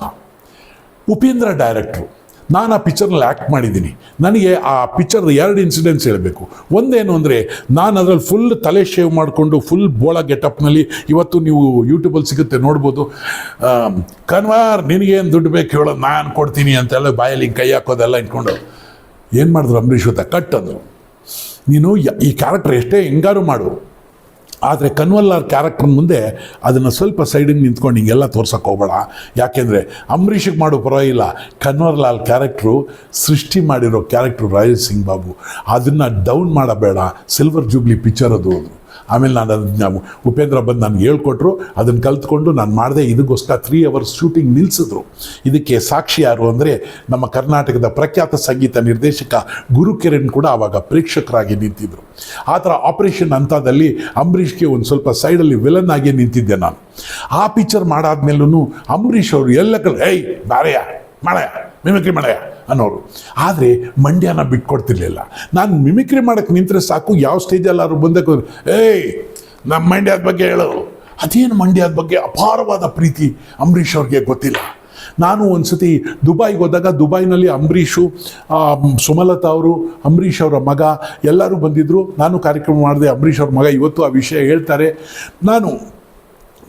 Speaker 1: ಉಪೇಂದ್ರ ಡೈರೆಕ್ಟ್ರು. ನಾನು ಆ ಪಿಕ್ಚರ್ನಲ್ಲಿ ಆ್ಯಕ್ಟ್ ಮಾಡಿದ್ದೀನಿ. ನನಗೆ ಆ ಪಿಕ್ಚರ್ದು 2 ಇನ್ಸಿಡೆಂಟ್ಸ್ ಹೇಳಬೇಕು. ಒಂದೇನು ಅಂದರೆ, ನಾನು ಅದರಲ್ಲಿ ಫುಲ್ ತಲೆ ಶೇವ್ ಮಾಡಿಕೊಂಡು ಫುಲ್ ಬೋಳ ಗೆಟಪ್ನಲ್ಲಿ, ಇವತ್ತು ನೀವು ಯೂಟ್ಯೂಬಲ್ಲಿ ಸಿಗುತ್ತೆ ನೋಡ್ಬೋದು. ಕನ್ವಾರ್ ನಿನಗೇನು ದುಡ್ಡು ಬೇಕು ಹೇಳೋದು, ನಾನು ಕೊಡ್ತೀನಿ ಅಂತೆಲ್ಲ ಬಾಯಲ್ಲಿ ಕೈ ಹಾಕೋದೆಲ್ಲ ಇಟ್ಕೊಂಡು ಏನು ಮಾಡಿದ್ರು ಅಂಬರೀಷ್ ಹೊತ್ತ ಕಟ್ಟಂದರು, ನೀನು ಈ ಕ್ಯಾರೆಕ್ಟರ್ ಎಷ್ಟೇ ಹೆಂಗಾರು ಮಾಡು, ಆದರೆ ಕನ್ವಲ್ಲಾರ್ ಕ್ಯಾರೆಕ್ಟರ್ ಮುಂದೆ ಅದನ್ನು ಸ್ವಲ್ಪ ಸೈಡಿಗೆ ನಿಂತ್ಕೊಂಡು ಹಿಂಗೆಲ್ಲ ತೋರ್ಸೋಕೆ ಹೋಗಬೇಡ. ಯಾಕೆಂದರೆ ಅಂಬರೀಷಿಗೆ ಮಾಡೋ ಪರವಾಗಿಲ್ಲ, ಕನ್ವರ್ಲಾಲ್ ಕ್ಯಾರೆಕ್ಟ್ರು ಸೃಷ್ಟಿ ಮಾಡಿರೋ ಕ್ಯಾರೆಕ್ಟ್ರು ರಾಜೇಶ್ ಸಿಂಗ್ ಬಾಬು, ಅದನ್ನು ಡೌನ್ ಮಾಡಬೇಡ. ಸಿಲ್ವರ್ ಜೂಬ್ಲಿ ಪಿಕ್ಚರ್ ಅದು. ಆಮೇಲೆ ನಾನು ಉಪೇಂದ್ರ ಬಂದು ನನಗೆ ಹೇಳ್ಕೊಟ್ರು, ಅದನ್ನು ಕಲ್ತ್ಕೊಂಡು ನಾನು ಮಾಡಿದೆ. ಇದಕ್ಕೋಸ್ಕರ 3 hours ಶೂಟಿಂಗ್ ನಿಲ್ಲಿಸಿದ್ರು. ಇದಕ್ಕೆ ಸಾಕ್ಷಿ ಯಾರು ಅಂದರೆ, ನಮ್ಮ ಕರ್ನಾಟಕದ ಪ್ರಖ್ಯಾತ ಸಂಗೀತ ನಿರ್ದೇಶಕ ಗುರುಕಿರಣ್ ಕೂಡ ಆವಾಗ ಪ್ರೇಕ್ಷಕರಾಗಿ ನಿಂತಿದ್ದರು. ಆ ಥರ ಆಪರೇಷನ್ ಹಂತದಲ್ಲಿ ಅಂಬರೀಷ್ಗೆ ಒಂದು ಸ್ವಲ್ಪ ಸೈಡಲ್ಲಿ ವಿಲನ್ ಆಗಿ ನಿಂತಿದ್ದೆ ನಾನು. ಆ ಪಿಕ್ಚರ್ ಮಾಡಾದ್ಮೇಲೂ ಅಂಬರೀಷ್ ಅವರು ಎಲ್ಲ ಬಾರೆಯ ಮಾಡಯ ಮಿಮಿಕ್ರಿ ಮಾಡಯ ಅನ್ನೋರು. ಆದರೆ ಮಂಡ್ಯನ ಬಿಟ್ಕೊಡ್ತಿರ್ಲಿಲ್ಲ. ನಾನು ಮಿಮಿಕ್ರಿ ಮಾಡೋಕ್ಕೆ ನಿಂತರೆ ಸಾಕು, ಯಾವ ಸ್ಟೇಜಲ್ಲಾದ್ರು ಬಂದಕ್ಕೆ ನಮ್ಮ ಮಂಡ್ಯದ ಬಗ್ಗೆ ಹೇಳೋರು. ಅದೇನು ಮಂಡ್ಯದ ಬಗ್ಗೆ ಅಪಾರವಾದ ಪ್ರೀತಿ ಅಂಬರೀಷ್ ಅವ್ರಿಗೆ ಗೊತ್ತಿಲ್ಲ. ನಾನು ಒಂದು ಸತಿ ದುಬೈಗೆ ಹೋದಾಗ, ದುಬೈನಲ್ಲಿ ಅಂಬರೀಷು, ಸುಮಲತಾ ಅವರು, ಅಂಬರೀಷ್ ಅವರ ಮಗ ಎಲ್ಲರೂ ಬಂದಿದ್ದರು. ನಾನು ಕಾರ್ಯಕ್ರಮ ಮಾಡಿದೆ. ಅಂಬರೀಷ್ ಅವ್ರ ಮಗ ಇವತ್ತು ಆ ವಿಷಯ ಹೇಳ್ತಾರೆ. ನಾನು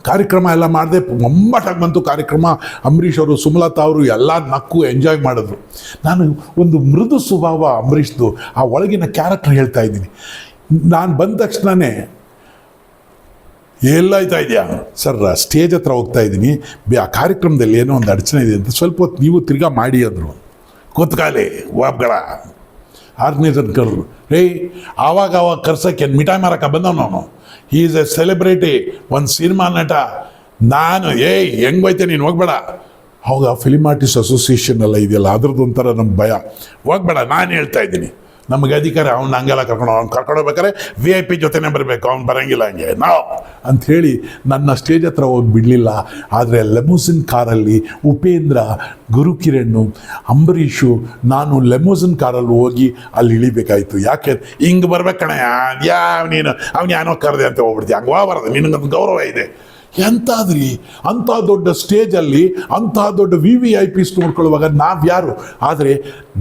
Speaker 1: ಕಾರ್ಯಕ್ರಮ ಎಲ್ಲ ಮಾಡಿದೆ, ಮೊಮ್ಮಟಾಗಿ ಬಂತು ಕಾರ್ಯಕ್ರಮ. ಅಂಬರೀಷ್ ಅವರು, ಸುಮಲತಾ ಅವರು ಎಲ್ಲ ನಕ್ಕು ಎಂಜಾಯ್ ಮಾಡಿದ್ರು. ನಾನು ಒಂದು ಮೃದು ಸ್ವಭಾವ ಅಂಬರೀಷ್ದು, ಆ ಒಳಗಿನ ಕ್ಯಾರೆಕ್ಟರ್ ಹೇಳ್ತಾ ಇದ್ದೀನಿ. ನಾನು ಬಂದ ತಕ್ಷಣವೇ ಎಲ್ಲಾಯ್ತಾ ಇದೆಯಾ ಸರ್, ಸ್ಟೇಜ್ ಹತ್ರ ಹೋಗ್ತಾ ಇದ್ದೀನಿ, ಆ ಕಾರ್ಯಕ್ರಮದಲ್ಲಿ ಏನೋ ಒಂದು ಅಡಚಣೆ ಇದೆ ಅಂತ, ಸ್ವಲ್ಪ ಹೊತ್ತು ನೀವು ತಿರ್ಗಾ ಮಾಡಿ ಅಂದರು. ಕೂತ್ಕಾಲಿ ವಾಬ್ಗಳ ಆರ್ಗನೈಸರ್ ಕರೆದ್ರು. ಆವಾಗ ಕರ್ಸೋಕ್ಕೆ ಮಿಠಾಯಿ ಮಾರಕ್ಕೆ ಬಂದವನು. ಹೀ ಈಸ್ ಎ ಸೆಲೆಬ್ರಿಟಿ, ಒಂದು ಸಿನಿಮಾ ನಟ. ನಾನು ಹೆಂಗೆ ಹೋಯ್ತೆ ನೀನು ಹೋಗ್ಬೇಡ. ಅವಾಗ ಫಿಲ್ಮ್ ಆರ್ಟಿಸ್ಟ್ ಅಸೋಸಿಯೇಷನ್ ಎಲ್ಲ ಇದೆಯಲ್ಲ, ಅದ್ರದ್ದು ಒಂಥರ ನಮ್ಮ ಭಯ. ಹೋಗ್ಬೇಡ, ನಾನು ಹೇಳ್ತಾ ಇದ್ದೀನಿ. ನಮಗೆ ಅಧಿಕಾರ, ಅವ್ನು ಹಂಗೆಲ್ಲ ಕರ್ಕೊಂಡೋಗ್ಬೇಕಾರೆ VIP ಜೊತೆನೇ ಬರಬೇಕು, ಅವ್ನು ಬರೋಂಗಿಲ್ಲ ಹಂಗೆ ನಾವು ಅಂಥೇಳಿ ನನ್ನ ಸ್ಟೇಜ್ ಹತ್ರ ಹೋಗಿ ಬಿಡಲಿಲ್ಲ. ಆದರೆ ಲೆಮೋಸಿನ್ ಕಾರಲ್ಲಿ ಉಪೇಂದ್ರ, ಗುರುಕಿರಣ್, ಅಂಬರೀಷು, ನಾನು ಲೆಮೋಸಿನ್ ಕಾರಲ್ಲಿ ಹೋಗಿ ಅಲ್ಲಿ ಇಳಿಬೇಕಾಯಿತು. ಯಾಕೆ ಹಿಂಗೆ ಬರ್ಬೇಕಣ್ಣ, ನೀನು ಅವ್ನು ಏನೋ ಕರೆದೆ ಅಂತ ಹೋಗ್ಬಿಡ್ತೀವಿ, ಹಂಗೆ ಬರೋದು, ನಿನಗೊಂದು ಗೌರವ ಇದೆ. ಎಂತಾದ್ರಿ ಅಂಥ ದೊಡ್ಡ ಸ್ಟೇಜಲ್ಲಿ ಅಂಥ ದೊಡ್ಡ VVIPs ನೋಡ್ಕೊಳ್ಳುವಾಗ ನಾವು ಯಾರು? ಆದರೆ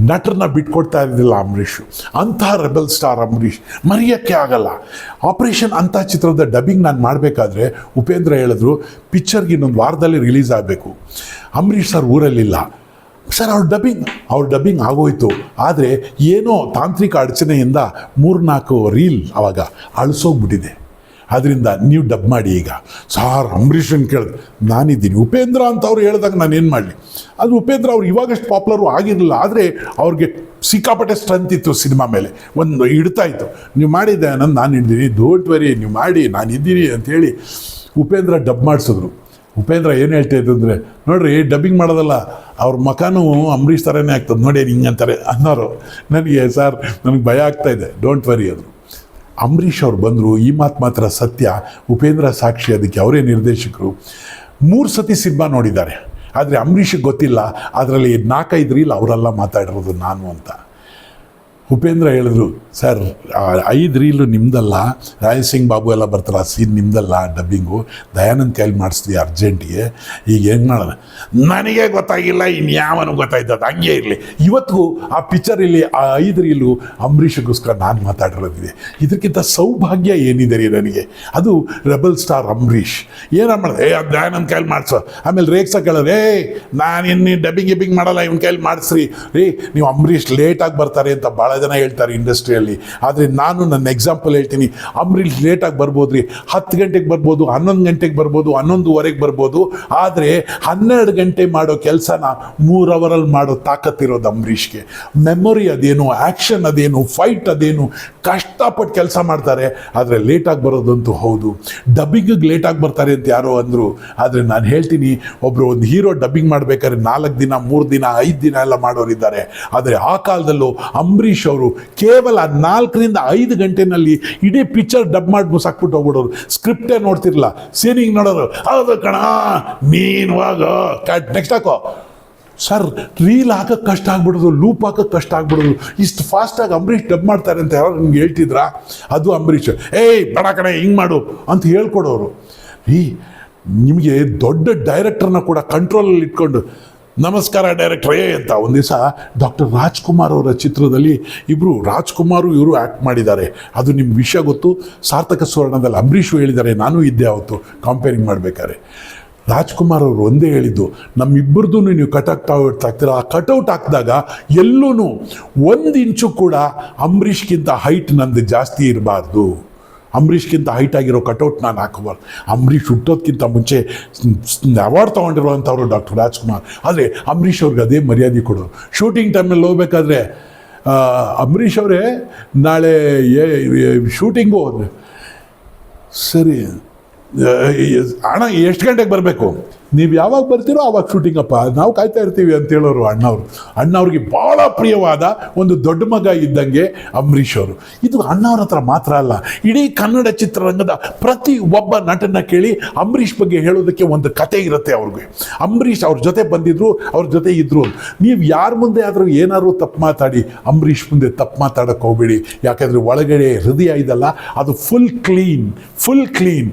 Speaker 1: ನಟರನ್ನ ಬಿಟ್ಕೊಡ್ತಾ ಇರಲಿಲ್ಲ ಅಂಬರೀಷು. ಅಂಥ ರೆಬಲ್ ಸ್ಟಾರ್ ಅಂಬರೀಷ್ ಮರೆಯೋಕ್ಕೆ ಆಗಲ್ಲ. ಆಪರೇಷನ್ ಅಂತ ಚಿತ್ರದ ಡಬ್ಬಿಂಗ್ ನಾನು ಮಾಡಬೇಕಾದ್ರೆ ಉಪೇಂದ್ರ ಹೇಳಿದ್ರು, ಪಿಕ್ಚರ್ಗೆ ಇನ್ನೊಂದು ವಾರದಲ್ಲಿ ರಿಲೀಸ್ ಆಗಬೇಕು. ಅಂಬರೀಷ್ ಸರ್ ಊರಲ್ಲಿಲ್ಲ ಸರ್. ಅವ್ರ ಡಬ್ಬಿಂಗ್ ಆಗೋಯ್ತು. ಆದರೆ ಏನೋ ತಾಂತ್ರಿಕ ಅಡಚಣೆಯಿಂದ 3-4 ರೀಲ್ ಆವಾಗ ಅಳಿಸೋಗ್ಬಿಟ್ಟಿದೆ. ಅದರಿಂದ ನೀವು ಡಬ್ ಮಾಡಿ ಈಗ. ಸಾರ್ ಅಂಬರೀಷನ್ ಕೇಳಿದೆ, ನಾನಿದ್ದೀನಿ. ಉಪೇಂದ್ರ ಅಂತ ಅವ್ರು ಹೇಳಿದಾಗ ನಾನು ಏನು ಮಾಡಲಿ? ಅದು ಉಪೇಂದ್ರ ಅವ್ರು ಇವಾಗಷ್ಟು ಪಾಪ್ಯುಲರು ಆಗಿರಲಿಲ್ಲ, ಆದರೆ ಅವ್ರಿಗೆ ಸಿಕ್ಕಾಪಟ್ಟೆ ಸ್ಟ್ರೆಂತ್ ಇತ್ತು ಸಿನಿಮಾ ಮೇಲೆ, ಒಂದು ಹಿಡ್ತಾ ಇತ್ತು. ನೀವು ಮಾಡಿದ್ದೆ ಅನ್ನೋದು ನಾನು ಹಿಡ್ದೀನಿ, ಡೋಂಟ್ ವೆರಿ, ನೀವು ಮಾಡಿ, ನಾನು ಇದ್ದೀನಿ ಅಂಥೇಳಿ ಉಪೇಂದ್ರ ಡಬ್ ಮಾಡಿಸಿದ್ರು. ಉಪೇಂದ್ರ ಏನು ಹೇಳ್ತಾ ಇದ್ದು ಅಂದರೆ, ನೋಡ್ರಿ ಡಬ್ಬಿಂಗ್ ಮಾಡೋದಲ್ಲ ಅವ್ರ ಮಕಾನು ಅಂಬರೀಷ್ ಥರನೇ ಆಗ್ತದೆ ನೋಡಿ ಹಿಂಗಂತಾರೆ ಅನ್ನೋರು. ನನಗೆ ಸರ್ ನನಗೆ ಭಯ ಆಗ್ತಾಯಿದೆ, ಡೋಂಟ್ ವರಿ ಅಂದರು. ಅಂಬರೀಷ್ ಅವ್ರು ಬಂದರು, ಈ ಮಾತು ಮಾತ್ರ ಸತ್ಯ, ಉಪೇಂದ್ರ ಸಾಕ್ಷಿ, ಅದಕ್ಕೆ ಅವರೇ ನಿರ್ದೇಶಕರು. 3 ಸತಿ ಸಿನಿಮಾ ನೋಡಿದ್ದಾರೆ, ಆದರೆ ಅಂಬರೀಷಿಗೆ ಗೊತ್ತಿಲ್ಲ ಅದರಲ್ಲಿ 4-5 ರೀಲ್ ಅವರೆಲ್ಲ ಮಾತಾಡಿರೋದು ನಾನು ಅಂತ. ಉಪೇಂದ್ರ ಹೇಳಿದ್ರು, ಸರ್ 5 ರೀಲು ನಿಮ್ಮದಲ್ಲ, ರಾಯಲ್ ಸಿಂಗ್ ಬಾಬು ಎಲ್ಲ ಬರ್ತಾರೆ, ಆ ಸೀನ್ ನಿಮ್ಮದಲ್ಲ ಡಬ್ಬಿಂಗು, ದಯಾನಂದ್ ಕೈಲಿ ಮಾಡಿಸ್ತೀವಿ ಅರ್ಜೆಂಟಿಗೆ, ಈಗ ಹೆಂಗೆ ಮಾಡೋಣ. ನನಗೆ ಗೊತ್ತಾಗಿಲ್ಲ, ಇನ್ಯಾವನು ಗೊತ್ತಾಯ್ತದ, ಹಂಗೆ ಇರಲಿ. ಇವತ್ತಿಗೂ ಆ ಪಿಕ್ಚರಲ್ಲಿ ಆ 5 ರೀಲು ಅಂಬರೀಷಿಗೋಸ್ಕರ ನಾನು ಮಾತಾಡಿರೋದಿದೆ. ಇದಕ್ಕಿಂತ ಸೌಭಾಗ್ಯ ಏನಿದೆ ರೀ ನನಗೆ. ಅದು ರೆಬಲ್ ಸ್ಟಾರ್ ಅಂಬರೀಷ್. ಏನ ಮಾಡಿದೆ, ದಯಾನಂದ್ ಕೈಲಿ ಮಾಡಿಸೋ, ಆಮೇಲೆ ರೇಕ್ಸ ಕೇಳೋದು, ನಾನು ಇನ್ನು ಡಬ್ಬಿಂಗ್ ಮಾಡಲ್ಲ, ಇವನ ಕೈಲಿ ಮಾಡಿಸ್ರಿ ರೀ, ನೀವು ಅಂಬರೀಷ್ ಲೇಟಾಗಿ ಬರ್ತಾರೆ ಅಂತ ಭಾಳ ಜನ ಹೇಳ್ತಾರೆ ಇಂಡಸ್ಟ್ರಿಯಲ್ಲಿ. ಆದರೆ ನಾನು ನನ್ನ ಎಕ್ಸಾಂಪಲ್ ಹೇಳ್ತೀನಿ, ಅಂಬರೀಷ್ ಲೇಟಾಗಿ ಬರ್ಬೋದು ರೀ, 10 ಗಂಟೆಗೆ ಬರ್ಬೋದು, 11 ಗಂಟೆಗೆ ಬರ್ಬೋದು, 11:15 ಬರ್ಬೋದು, ಆದರೆ 12 ಗಂಟೆ ಮಾಡೋ ಕೆಲಸನ 3 ಅವರಲ್ಲಿ ಮಾಡೋ ತಾಕತ್ತಿರೋದು ಅಂಬರೀಷ್ಗೆ. ಮೆಮೊರಿ ಅದೇನು, ಆ್ಯಕ್ಷನ್ ಅದೇನು, ಫೈಟ್ ಅದೇನು, ಕಷ್ಟಪಟ್ಟು ಕೆಲಸ ಮಾಡ್ತಾರೆ. ಆದರೆ ಲೇಟಾಗಿ ಬರೋದಂತೂ ಹೌದು. ಡಬ್ಬಿಂಗಿಗೆ ಲೇಟಾಗಿ ಬರ್ತಾರೆ ಅಂತ ಯಾರೋ ಅಂದರು, ಆದರೆ ನಾನು ಹೇಳ್ತೀನಿ, ಒಬ್ಬರು ಒಂದು ಹೀರೋ ಡಬ್ಬಿಂಗ್ ಮಾಡಬೇಕಾದ್ರೆ 4 ದಿನ 3 ದಿನ 5 ದಿನ ಎಲ್ಲ ಮಾಡೋರಿದ್ದಾರೆ. ಆದರೆ ಆ ಕಾಲದಲ್ಲೂ ಅಂಬರೀಷ್ ಅವರು ಕೇವಲ 4ರಿಂದ 5 ಗಂಟೆನಲ್ಲಿ ಇಡೀ ಪಿಕ್ಚರ್ ಡಬ್ ಮಾಡಿ ಮುಸಾಕ್ಬಿಟ್ಟು ಹೋಗ್ಬಿಡೋರು. ಸ್ಕ್ರಿಪ್ಟೇ ನೋಡ್ತಿರಲ್ಲ, ಸೀನಿಂಗ್ ನೋಡೋರು, ಹೌದು ಕಣ ನೀನು ಹೋಗೋ ನೆಕ್ಸ್ಟ್ ಹಾಕೋ. ಸರ್ ರೀಲ್ ಹಾಕೋಕ್ಕೆ ಕಷ್ಟ ಆಗ್ಬಿಡೋದು, ಲೂಪ್ ಹಾಕೋಕ್ಕೆ ಕಷ್ಟ ಆಗ್ಬಿಡೋದು. ಇಷ್ಟು ಫಾಸ್ಟಾಗಿ ಅಂಬರೀಷ್ ಡಬ್ ಮಾಡ್ತಾರೆ ಅಂತ ಯಾರು ನಿಮ್ಗೆ ಹೇಳ್ತಿದ್ರಾ? ಅದು ಅಂಬರೀಷ್ ಬಡ ಕಡೆ ಹಿಂಗೆ ಮಾಡು ಅಂತ ಹೇಳ್ಕೊಡೋರು. ನಿಮಗೆ ದೊಡ್ಡ ಡೈರೆಕ್ಟರ್ನ ಕೂಡ ಕಂಟ್ರೋಲಲ್ಲಿ ಇಟ್ಕೊಂಡು, ನಮಸ್ಕಾರ ಡೈರೆಕ್ಟ್ರೇ ಅಂತ ಒಂದು ದಿವಸ ಡಾಕ್ಟರ್ ರಾಜ್ಕುಮಾರ್ ಅವರ ಚಿತ್ರದಲ್ಲಿ ಇಬ್ಬರು ರಾಜ್ಕುಮಾರು ಇವರು ಆ್ಯಕ್ಟ್ ಮಾಡಿದ್ದಾರೆ. ಅದು ನಿಮ್ಮ ವಿಷಯ ಗೊತ್ತು, ಸಾರ್ಥಕ ಸುವರ್ಣದಲ್ಲಿ ಅಂಬರೀಷು ಹೇಳಿದ್ದಾರೆ, ನಾನು ಇದ್ದೆ ಅವತ್ತು ಕಂಪೇರಿಂಗ್ ಮಾಡಬೇಕಾದ್ರೆ. ರಾಜ್ಕುಮಾರ್ ಅವರು ಒಂದೇ ಹೇಳಿದ್ದು, ನಮ್ಮಿಬ್ಬರದ್ದು ನೀವು ಕಟೌಟ್ ಹಾಕ್ತೀರ, ಆ ಕಟೌಟ್ ಹಾಕಿದಾಗ ಎಲ್ಲೂ 1 ಇಂಚು ಕೂಡ ಅಂಬರೀಷ್ಗಿಂತ ಹೈಟ್ ನಂದು ಜಾಸ್ತಿ ಇರಬಾರ್ದು, ಅಂಬರೀಷ್ಗಿಂತ ಹೈಟ್ ಆಗಿರೋ ಕಟೌಟ್ ನಾನು ಹಾಕಬಾರ್ದು. ಅಂಬರೀಷ್ ಹುಟ್ಟೋದಕ್ಕಿಂತ ಮುಂಚೆ ಅವಾರ್ಡ್ ತೊಗೊಂಡಿರುವಂಥವ್ರು ಡಾಕ್ಟರ್ ರಾಜ್ಕುಮಾರ್. ಆದರೆ ಅಂಬರೀಷ್ ಅವ್ರಿಗೆ ಅದೇ ಮರ್ಯಾದೆ ಕೊಡೋರು. ಶೂಟಿಂಗ್ ಟೈಮಲ್ಲಿ ಹೋಗ್ಬೇಕಾದ್ರೆ ಅಂಬರೀಷ್ ಅವರೇ ನಾಳೆ ಶೂಟಿಂಗು ಅಂದರೆ, ಸರಿ ಅಣ್ಣ ಎಷ್ಟು ಗಂಟೆಗೆ ಬರಬೇಕು, ನೀವು ಯಾವಾಗ ಬರ್ತೀರೋ ಆವಾಗ ಶೂಟಿಂಗಪ್ಪ, ನಾವು ಕಾಯ್ತಾ ಇರ್ತೀವಿ ಅಂತ ಹೇಳೋರು ಅಣ್ಣವರು. ಅಣ್ಣವ್ರಿಗೆ ಭಾಳ ಪ್ರಿಯವಾದ ಒಂದು ದೊಡ್ಡ ಮಗ ಇದ್ದಂಗೆ ಅಂಬರೀಷ್ ಅವರು. ಇದು ಅಣ್ಣವ್ರ ಹತ್ರ ಮಾತ್ರ ಅಲ್ಲ, ಇಡೀ ಕನ್ನಡ ಚಿತ್ರರಂಗದ ಪ್ರತಿ ಒಬ್ಬ ನಟನ ಕೇಳಿ ಅಂಬರೀಷ್ ಬಗ್ಗೆ ಹೇಳೋದಕ್ಕೆ ಒಂದು ಕತೆ ಇರುತ್ತೆ ಅವ್ರಿಗೆ. ಅಂಬರೀಷ್ ಅವ್ರ ಜೊತೆ ಬಂದಿದ್ರು, ಅವ್ರ ಜೊತೆ ಇದ್ರು. ನೀವು ಯಾರ ಮುಂದೆ ಆದರೂ ಏನಾದ್ರು ತಪ್ಪು ಮಾತಾಡಿ, ಅಂಬರೀಷ್ ಮುಂದೆ ತಪ್ಪು ಮಾತಾಡೋಕ್ಕೆ ಹೋಗ್ಬೇಡಿ. ಯಾಕೆಂದರೆ ಒಳಗಡೆ ಹೃದಯ ಇದಲ್ಲ, ಅದು ಫುಲ್ ಕ್ಲೀನ್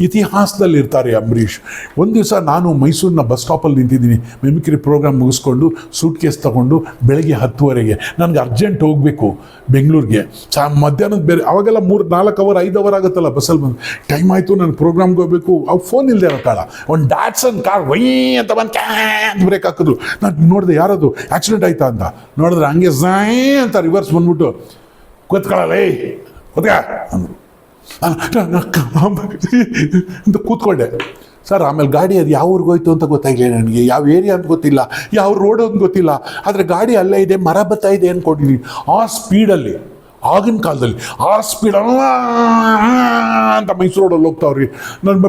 Speaker 1: ಇತಿಹಾಸದಲ್ಲಿ ಇರ್ತಾರೆ ಅಂಬರೀಷ್. ಒಂದು ದಿವಸ ನಾನು ಮೈಸೂರಿನ ಬಸ್ ಸ್ಟಾಪಲ್ಲಿ ನಿಂತಿದ್ದೀನಿ, ಮಿಮಿಕ್ರಿ ಪ್ರೋಗ್ರಾಮ್ ಮುಗಿಸ್ಕೊಂಡು ಸೂಟ್ ಕೇಸ್ ತೊಗೊಂಡು ಬೆಳಗ್ಗೆ 10:30 ನನಗೆ ಅರ್ಜೆಂಟ್ ಹೋಗಬೇಕು ಬೆಂಗಳೂರಿಗೆ. ಮಧ್ಯಾಹ್ನದ ಬೇರೆ ಅವಾಗೆಲ್ಲ 3-4 ಅವರ್ 5 ಅವರ್ ಆಗುತ್ತಲ್ಲ ಬಸ್ಸಲ್ಲಿ ಬಂದು. ಟೈಮ್ ಆಯಿತು, ನಾನು ಪ್ರೋಗ್ರಾಮ್ಗೆ ಹೋಗಬೇಕು. ಅವು ಫೋನ್ ಇಲ್ಲದೆ ಇರೋ ಕಾಳ ಒಂದು ಡ್ಯಾಟ್ಸನ್ ಕಾರ್ ವೈ ಅಂತ ಬಂದು ಕ್ಯಾನ್ ಬ್ರೇಕ್ ಹಾಕಿದ್ರು. ನಾನು ನೋಡಿದೆ, ಯಾರದು ಆಕ್ಸಿಡೆಂಟ್ ಆಯ್ತಾ ಅಂತ ನೋಡಿದ್ರೆ ಹಂಗೆ ಝಾಯ್ ಅಂತ ರಿವರ್ಸ್ ಬಂದ್ಬಿಟ್ಟು ಕೂತ್ಕೊಳ್ಳಲ್ಲ ಕೂತ್ಕ ಅಂದರು. ಅಂತ ಕೂತ್ಕೊಂಡೆ ಸರ್. ಆಮೇಲೆ ಗಾಡಿ ಅದು ಯಾವ ಊರಿಗೆ ಹೋಯ್ತು ಅಂತ ಗೊತ್ತಾಗಲಿಲ್ಲ ನನಗೆ, ಯಾವ ಏರಿಯಾ ಅಂತ ಗೊತ್ತಿಲ್ಲ, ಯಾವ ರೋಡ್ ಅಂತ ಗೊತ್ತಿಲ್ಲ. ಆದರೆ ಗಾಡಿ ಅಲ್ಲೇ ಇದೆ, ಮರ ಬರ್ತಾ ಇದೆ ಅಂದ್ಕೊಂಡಿದ್ದೀನಿ. ಆ ಸ್ಪೀಡಲ್ಲಿ, ಆಗಿನ ಕಾಲದಲ್ಲಿ ಆ ಸ್ಪೀಡ್ ಅಂತ ಮೈಸೂರು ರೋಡಲ್ಲಿ ಹೋಗ್ತಾವ್ರಿ. ನಾನು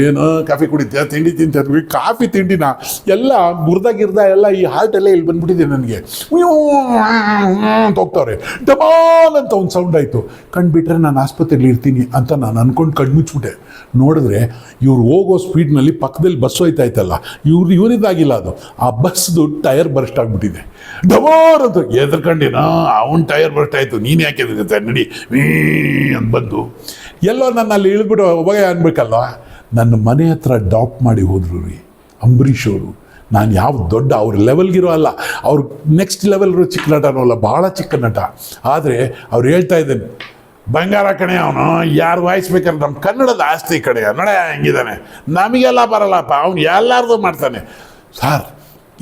Speaker 1: ಏನು ಕಾಫಿ ಕುಡಿತೆ, ತಿಂಡಿ ತಿಂತೀವಿ, ಕಾಫಿ ತಿಂಡಿನ ಎಲ್ಲ ಗುರ್ದ ಎಲ್ಲ ಈ ಹಾರ್ಟೆಲ್ಲ ಇಲ್ಲಿ ಬಂದ್ಬಿಟ್ಟಿದೆ ನನಗೆ. ಅಂತ ಹೋಗ್ತಾವ್ರೆ, ಡಬಾಲ್ ಅಂತ ಒಂದು ಸೌಂಡ್ ಆಯಿತು. ಕಂಡುಬಿಟ್ರೆ ನಾನು ಆಸ್ಪತ್ರೆಯಲ್ಲಿ ಇರ್ತೀನಿ ಅಂತ ನಾನು ಅಂದ್ಕೊಂಡು ಕಣ್ಮುಚ್ಬಿಟ್ಟೆ. ನೋಡಿದ್ರೆ ಇವ್ರು ಹೋಗೋ ಸ್ಪೀಡ್ನಲ್ಲಿ ಪಕ್ಕದಲ್ಲಿ ಬಸ್ ಹೋಯ್ತಾ ಇತ್ತಲ್ಲ, ಇವರಿದ್ದಾಗಿಲ್ಲ, ಅದು ಆ ಬಸ್ದು ಟೈರ್ ಬರ್ಸ್ಟ್ ಆಗಿಬಿಟ್ಟಿದೆ. ಡಬೋರ್ ಅಂತ ಎದ್ರಕೊಂಡಿನ ಅವನ ಟೈರ್ ಬರ್ಸ್ಟ್ ಆಯಿತು. ನೀನು ಯಾಕೆ ಎದುರುತ್ತೆ ನಡಿ ಅಂತ ಬಂದು ಎಲ್ಲೋ ನನ್ನ ಅಲ್ಲಿ ಇಳಿದ್ಬಿಟ್ಟು ಒಬ್ಬಗೆ ಅನ್ಬೇಕಲ್ವ. ನನ್ನ ಮನೆ ಹತ್ರ ಡ್ರಾಪ್ ಮಾಡಿ ಹೋದ್ರು ರೀ ಅಂಬರೀಷ್ ಅವರು. ನಾನು ಯಾವ ದೊಡ್ಡ ಅವ್ರ ಲೆವೆಲ್ಗಿರೋ ಅಲ್ಲ, ಅವ್ರು ನೆಕ್ಸ್ಟ್ ಲೆವೆಲ್ ಚಿಕ್ಕ ನಟನೂ ಅಲ್ಲ, ಭಾಳ ಚಿಕ್ಕ ನಟ. ಆದರೆ ಅವ್ರು ಹೇಳ್ತಾ ಇದ್ದೇನೆ, ಬಂಗಾರ ಕಣೆ ಅವನು, ಯಾರು ವಾಯಿಸ್ಬೇಕಾದ್ರೆ ನಮ್ಮ ಕನ್ನಡದ ಆಸ್ತಿ ಕಡೆ ನೋಡ ಹೆಂಗಿದ್ದಾನೆ, ನಮಗೆಲ್ಲ ಬರಲ್ಲಪ್ಪ, ಅವನು ಎಲ್ಲಾರ್ದು ಮಾಡ್ತಾನೆ. ಸಾರ್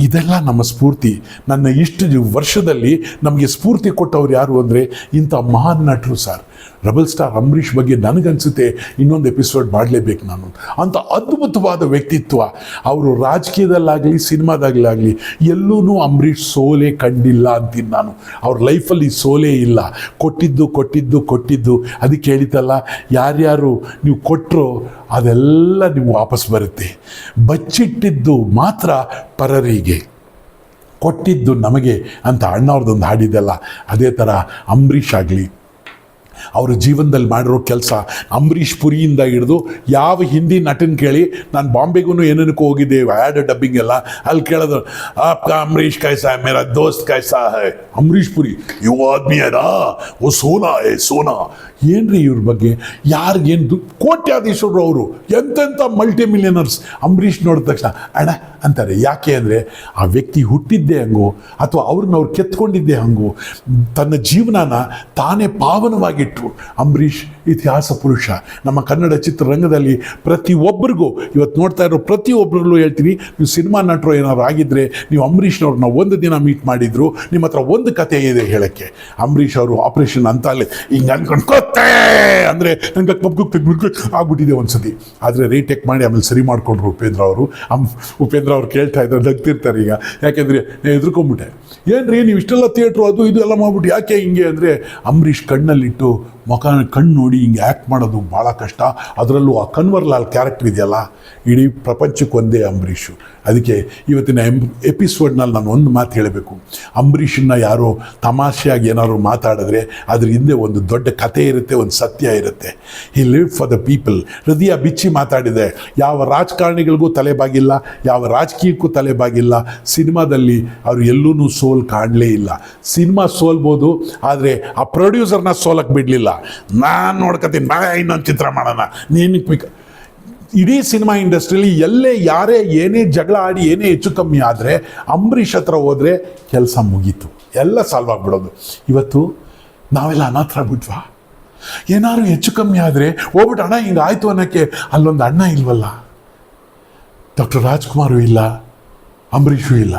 Speaker 1: ಇದೆಲ್ಲ ನಮ್ಮ ಸ್ಫೂರ್ತಿ. ನನ್ನ ಇಷ್ಟು ವರ್ಷದಲ್ಲಿ ನಮಗೆ ಸ್ಫೂರ್ತಿ ಕೊಟ್ಟವ್ರು ಯಾರು ಅಂದರೆ ಇಂಥ ಮಹಾನ್ ನಟರು ಸರ್. ರೆಬಲ್ ಸ್ಟಾರ್ ಅಂಬರೀಷ್ ಬಗ್ಗೆ ನನಗನ್ಸುತ್ತೆ ಇನ್ನೊಂದು ಎಪಿಸೋಡ್ ಮಾಡಲೇಬೇಕು ನಾನು. ಅಂಥ ಅದ್ಭುತವಾದ ವ್ಯಕ್ತಿತ್ವ. ಅವರು ರಾಜಕೀಯದಲ್ಲಾಗಲಿ ಸಿನಿಮಾದಾಗಲಾಗಲಿ ಎಲ್ಲೂ ಅಂಬರೀಷ್ ಸೋಲೇ ಕಂಡಿಲ್ಲ ಅಂತೀನಿ ನಾನು. ಅವ್ರ ಲೈಫಲ್ಲಿ ಸೋಲೇ ಇಲ್ಲ. ಕೊಟ್ಟಿದ್ದು ಅದಕ್ಕೆ ಹೇಳಿತಲ್ಲ, ಯಾರ್ಯಾರು ನೀವು ಕೊಟ್ಟರು ಅದೆಲ್ಲ ನಿಮ್ಗೆ ವಾಪಸ್ ಬರುತ್ತೆ. ಬಚ್ಚಿಟ್ಟಿದ್ದು ಮಾತ್ರ ಪರರಿಗೆ, ಕೊಟ್ಟಿದ್ದು ನಮಗೆ ಅಂತ ಅಣ್ಣವ್ರದ್ದೊಂದು ಹಾಡಿದೆಲ್ಲ. ಅದೇ ಥರ ಅಂಬರೀಷ್ ಆಗಲಿ, ಅವ್ರ ಜೀವನದಲ್ಲಿ ಮಾಡಿರೋ ಕೆಲಸ, ಅಂಬರೀಷ್ ಪುರಿಯಿಂದ ಹಿಡಿದು ಯಾವ ಹಿಂದಿ ನಟನ ಕೇಳಿ, ನಾನು ಬಾಂಬೆಗೂ ಏನೇನಕ್ಕೂ ಹೋಗಿದ್ದೆ ಆ್ಯಡ್ ಡಬ್ಬಿಂಗ್ ಎಲ್ಲ, ಅಲ್ಲಿ ಕೇಳೋದು ಆಪ್ಕಾ ಅಂಬರೀಷ್ ಕೈಸಾ ಹೈ, ಮೇರಾ ದೋಸ್ತ್ ಕೈಸಾ ಹೈ, ಅಂಬರೀಷ್ ಪುರಿ ಯೋ ಆದ್ಮಿ ಅನಾ ಓ ಸೋನಾ ಏ ಸೋನಾ. ಏನ್ರಿ ಇವ್ರ ಬಗ್ಗೆ ಯಾರಿಗೇನು ಕೋಟ್ಯಾಧೀಶರು ಅವರು, ಎಂತೆಂಥ ಮಲ್ಟಿ ಮಿಲಿಯನರ್ಸ್. ಅಂಬರೀಷ್ ನೋಡಿದ ತಕ್ಷಣ ಅಣ್ಣ ಅಂತಾರೆ. ಯಾಕೆ ಅಂದರೆ ಆ ವ್ಯಕ್ತಿ ಹುಟ್ಟಿದ್ದೇ ಹಂಗೋ, ಅಥವಾ ಅವ್ರನ್ನವ್ರು ಕೆತ್ಕೊಂಡಿದ್ದೇ ಹಂಗೋ, ತನ್ನ ಜೀವನನ ತಾನೇ ಪಾವನವಾಗಿಟ್ಟರು. ಅಂಬರೀಷ್ ಇತಿಹಾಸ ಪುರುಷ. ನಮ್ಮ ಕನ್ನಡ ಚಿತ್ರರಂಗದಲ್ಲಿ ಪ್ರತಿಯೊಬ್ಬರಿಗೂ, ಇವತ್ತು ನೋಡ್ತಾ ಇರೋ ಪ್ರತಿಯೊಬ್ಬರಲ್ಲೂ ಹೇಳ್ತೀನಿ, ನೀವು ಸಿನಿಮಾ ನಟರು ಏನಾದ್ರು ಆಗಿದ್ದರೆ, ನೀವು ಅಂಬರೀಷ್ನವ್ರನ್ನ ಒಂದು ದಿನ ಮೀಟ್ ಮಾಡಿದ್ರು, ನಿಮ್ಮ ಹತ್ರ ಒಂದು ಕಥೆ ಇದೆ ಹೇಳೋಕ್ಕೆ. ಅಂಬರೀಷ್ ಅವರು ಆಪ್ರೇಷನ್ ಅಂತ ಅಲ್ಲಿ ಹಿಂಗೆ ಅನ್ಕೊಂಡು ಕೊತ್ತೆ ಅಂದರೆ ನಂಗೆ ಆಗ್ಬಿಟ್ಟಿದೆ ಒಂದ್ಸತಿ. ಆದರೆ ರೀಟೇಕ್ ಮಾಡಿ ಆಮೇಲೆ ಸರಿ ಮಾಡಿಕೊಂಡ್ರು ಉಪೇಂದ್ರ ಅವರು. ಉಪೇಂದ್ರ ಅವ್ರು ಕೇಳ್ತಾ ಇದ್ದಾರೆ, ನಗ್ತಿರ್ತಾರೆ ಈಗ. ಯಾಕೆಂದರೆ ಹೆದರ್ಕೊಂಬಿಟ್ಟೆ, ಏನ್ರಿ ನೀವು ಇಷ್ಟೆಲ್ಲ ಥಿಯೇಟ್ರು ಅದು ಇದು ಎಲ್ಲ ಮಾಡ್ಬಿಟ್ಟು ಯಾಕೆ ಹಿಂಗೆ ಅಂದರೆ, ಅಂಬರೀಷ್ ಕಣ್ಣಲ್ಲಿಟ್ಟು ಕಣ್ಣು ನೋಡಿ ಹಿಂಗೆ ಆ್ಯಕ್ಟ್ ಮಾಡೋದು ಭಾಳ ಕಷ್ಟ. ಅದರಲ್ಲೂ ಆ ಕನ್ವರ್ಲಾಲ್ ಕ್ಯಾರೆಕ್ಟರ್ ಇದೆಯಲ್ಲ, ಇಡೀ ಪ್ರಪಂಚಕ್ಕೆ ಒಂದೇ ಅಂಬರೀಷು. ಅದಕ್ಕೆ ಇವತ್ತಿನ ಎಪಿಸೋಡ್ನಲ್ಲಿ ನಾನು ಒಂದು ಮಾತು ಹೇಳಬೇಕು. ಅಂಬರೀಷನ್ನ ಯಾರೋ ತಮಾಷೆಯಾಗಿ ಏನಾದ್ರು ಮಾತಾಡಿದ್ರೆ ಅದ್ರ ಹಿಂದೆ ಒಂದು ದೊಡ್ಡ ಕಥೆ ಇರುತ್ತೆ, ಒಂದು ಸತ್ಯ ಇರುತ್ತೆ. ಹಿ ಲಿವ್ ಫಾರ್ ದ ಪೀಪಲ್. ಹೃದಯ ಬಿಚ್ಚಿ ಮಾತಾಡಿದೆ. ಯಾವ ರಾಜಕಾರಣಿಗಳಿಗೂ ತಲೆಬಾಗಿಲ್ಲ, ಯಾವ ರಾಜಕೀಯಕ್ಕೂ ತಲೆಬಾಗಿಲ್ಲ. ಸಿನಿಮಾದಲ್ಲಿ ಅವರು ಎಲ್ಲೂ ಸೋಲ್ ಕಾಣಲೇ ಇಲ್ಲ. ಸಿನಿಮಾ ಸೋಲ್ಬೋದು, ಆದರೆ ಆ ಪ್ರೊಡ್ಯೂಸರ್ನ ಸೋಲಕ್ಕೆ ಬಿಡಲಿಲ್ಲ. ನಾನು ನೋಡ್ಕೊತೀನಿ, ಇನ್ನೊಂದು ಚಿತ್ರ ಮಾಡೋಣ, ನೀನು ಇಡೀ ಸಿನಿಮಾ ಇಂಡಸ್ಟ್ರಿಯಲ್ಲಿ ಎಲ್ಲೇ ಯಾರೇ ಏನೇ ಜಗಳ ಆಡಿ ಏನೇ ಹೆಚ್ಚು ಕಮ್ಮಿ ಆದರೆ ಅಂಬರೀಷ್ ಹತ್ರ ಹೋದರೆ ಕೆಲಸ ಮುಗೀತು, ಎಲ್ಲ ಸಾಲ್ವ್ ಆಗಿಬಿಡೋದು. ಇವತ್ತು ನಾವೆಲ್ಲ ಅನಾಥರಾಗ್ಬಿಟ್ವಾ? ಏನಾದ್ರು ಹೆಚ್ಚು ಕಮ್ಮಿ ಆದರೆ ಹೋಗ್ಬಿಟ್ಟು ಅಣ್ಣ ಹಿಂಗೆ ಆಯಿತು ಅನ್ನೋಕ್ಕೆ ಅಲ್ಲೊಂದು ಅಣ್ಣ ಇಲ್ವಲ್ಲ. ಡಾಕ್ಟರ್ ರಾಜ್ಕುಮಾರು ಇಲ್ಲ, ಅಂಬರೀಷು ಇಲ್ಲ.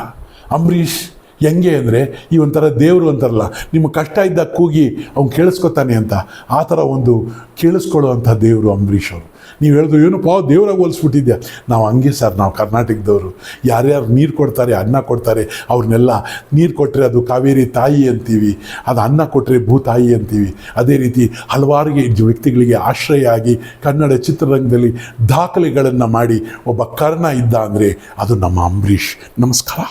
Speaker 1: ಅಂಬರೀಷ್ ಹೆಂಗೆ ಅಂದರೆ ಈ ಒಂಥರ ದೇವರು ಅಂತಾರಲ್ಲ, ನಿಮ್ಮ ಕಷ್ಟ ಇದ್ದಾಗ ಕೂಗಿ ಅವ್ನು ಕೇಳಿಸ್ಕೊತಾನೆ ಅಂತ, ಆ ಥರ ಒಂದು ಕೇಳಿಸ್ಕೊಳ್ಳುವಂಥ ದೇವರು ಅಂಬರೀಷ್ ಅವರು. ನೀವು ಹೇಳಿದ್ರು ಏನಪ್ಪ ದೇವರಾಗಿ ಹೋಲಿಸ್ಬಿಟ್ಟಿದ್ಯಾ. ನಾವು ಹಂಗೆ ಸರ್, ನಾವು ಕರ್ನಾಟಕದವರು. ಯಾರ್ಯಾರು ನೀರು ಕೊಡ್ತಾರೆ, ಅನ್ನ ಕೊಡ್ತಾರೆ, ಅವ್ರನ್ನೆಲ್ಲ ನೀರು ಕೊಟ್ಟರೆ ಅದು ಕಾವೇರಿ ತಾಯಿ ಅಂತೀವಿ, ಅದು ಅನ್ನ ಕೊಟ್ಟರೆ ಭೂತಾಯಿ ಅಂತೀವಿ. ಅದೇ ರೀತಿ ಹಲವಾರು ವ್ಯಕ್ತಿಗಳಿಗೆ ಆಶ್ರಯ ಆಗಿ ಕನ್ನಡ ಚಿತ್ರರಂಗದಲ್ಲಿ ದಾಖಲೆಗಳನ್ನು ಮಾಡಿ ಒಬ್ಬ ಕರ್ಣ ಇದ್ದ ಅಂದರೆ ಅದು ನಮ್ಮ ಅಂಬರೀಷ್. ನಮಸ್ಕಾರ.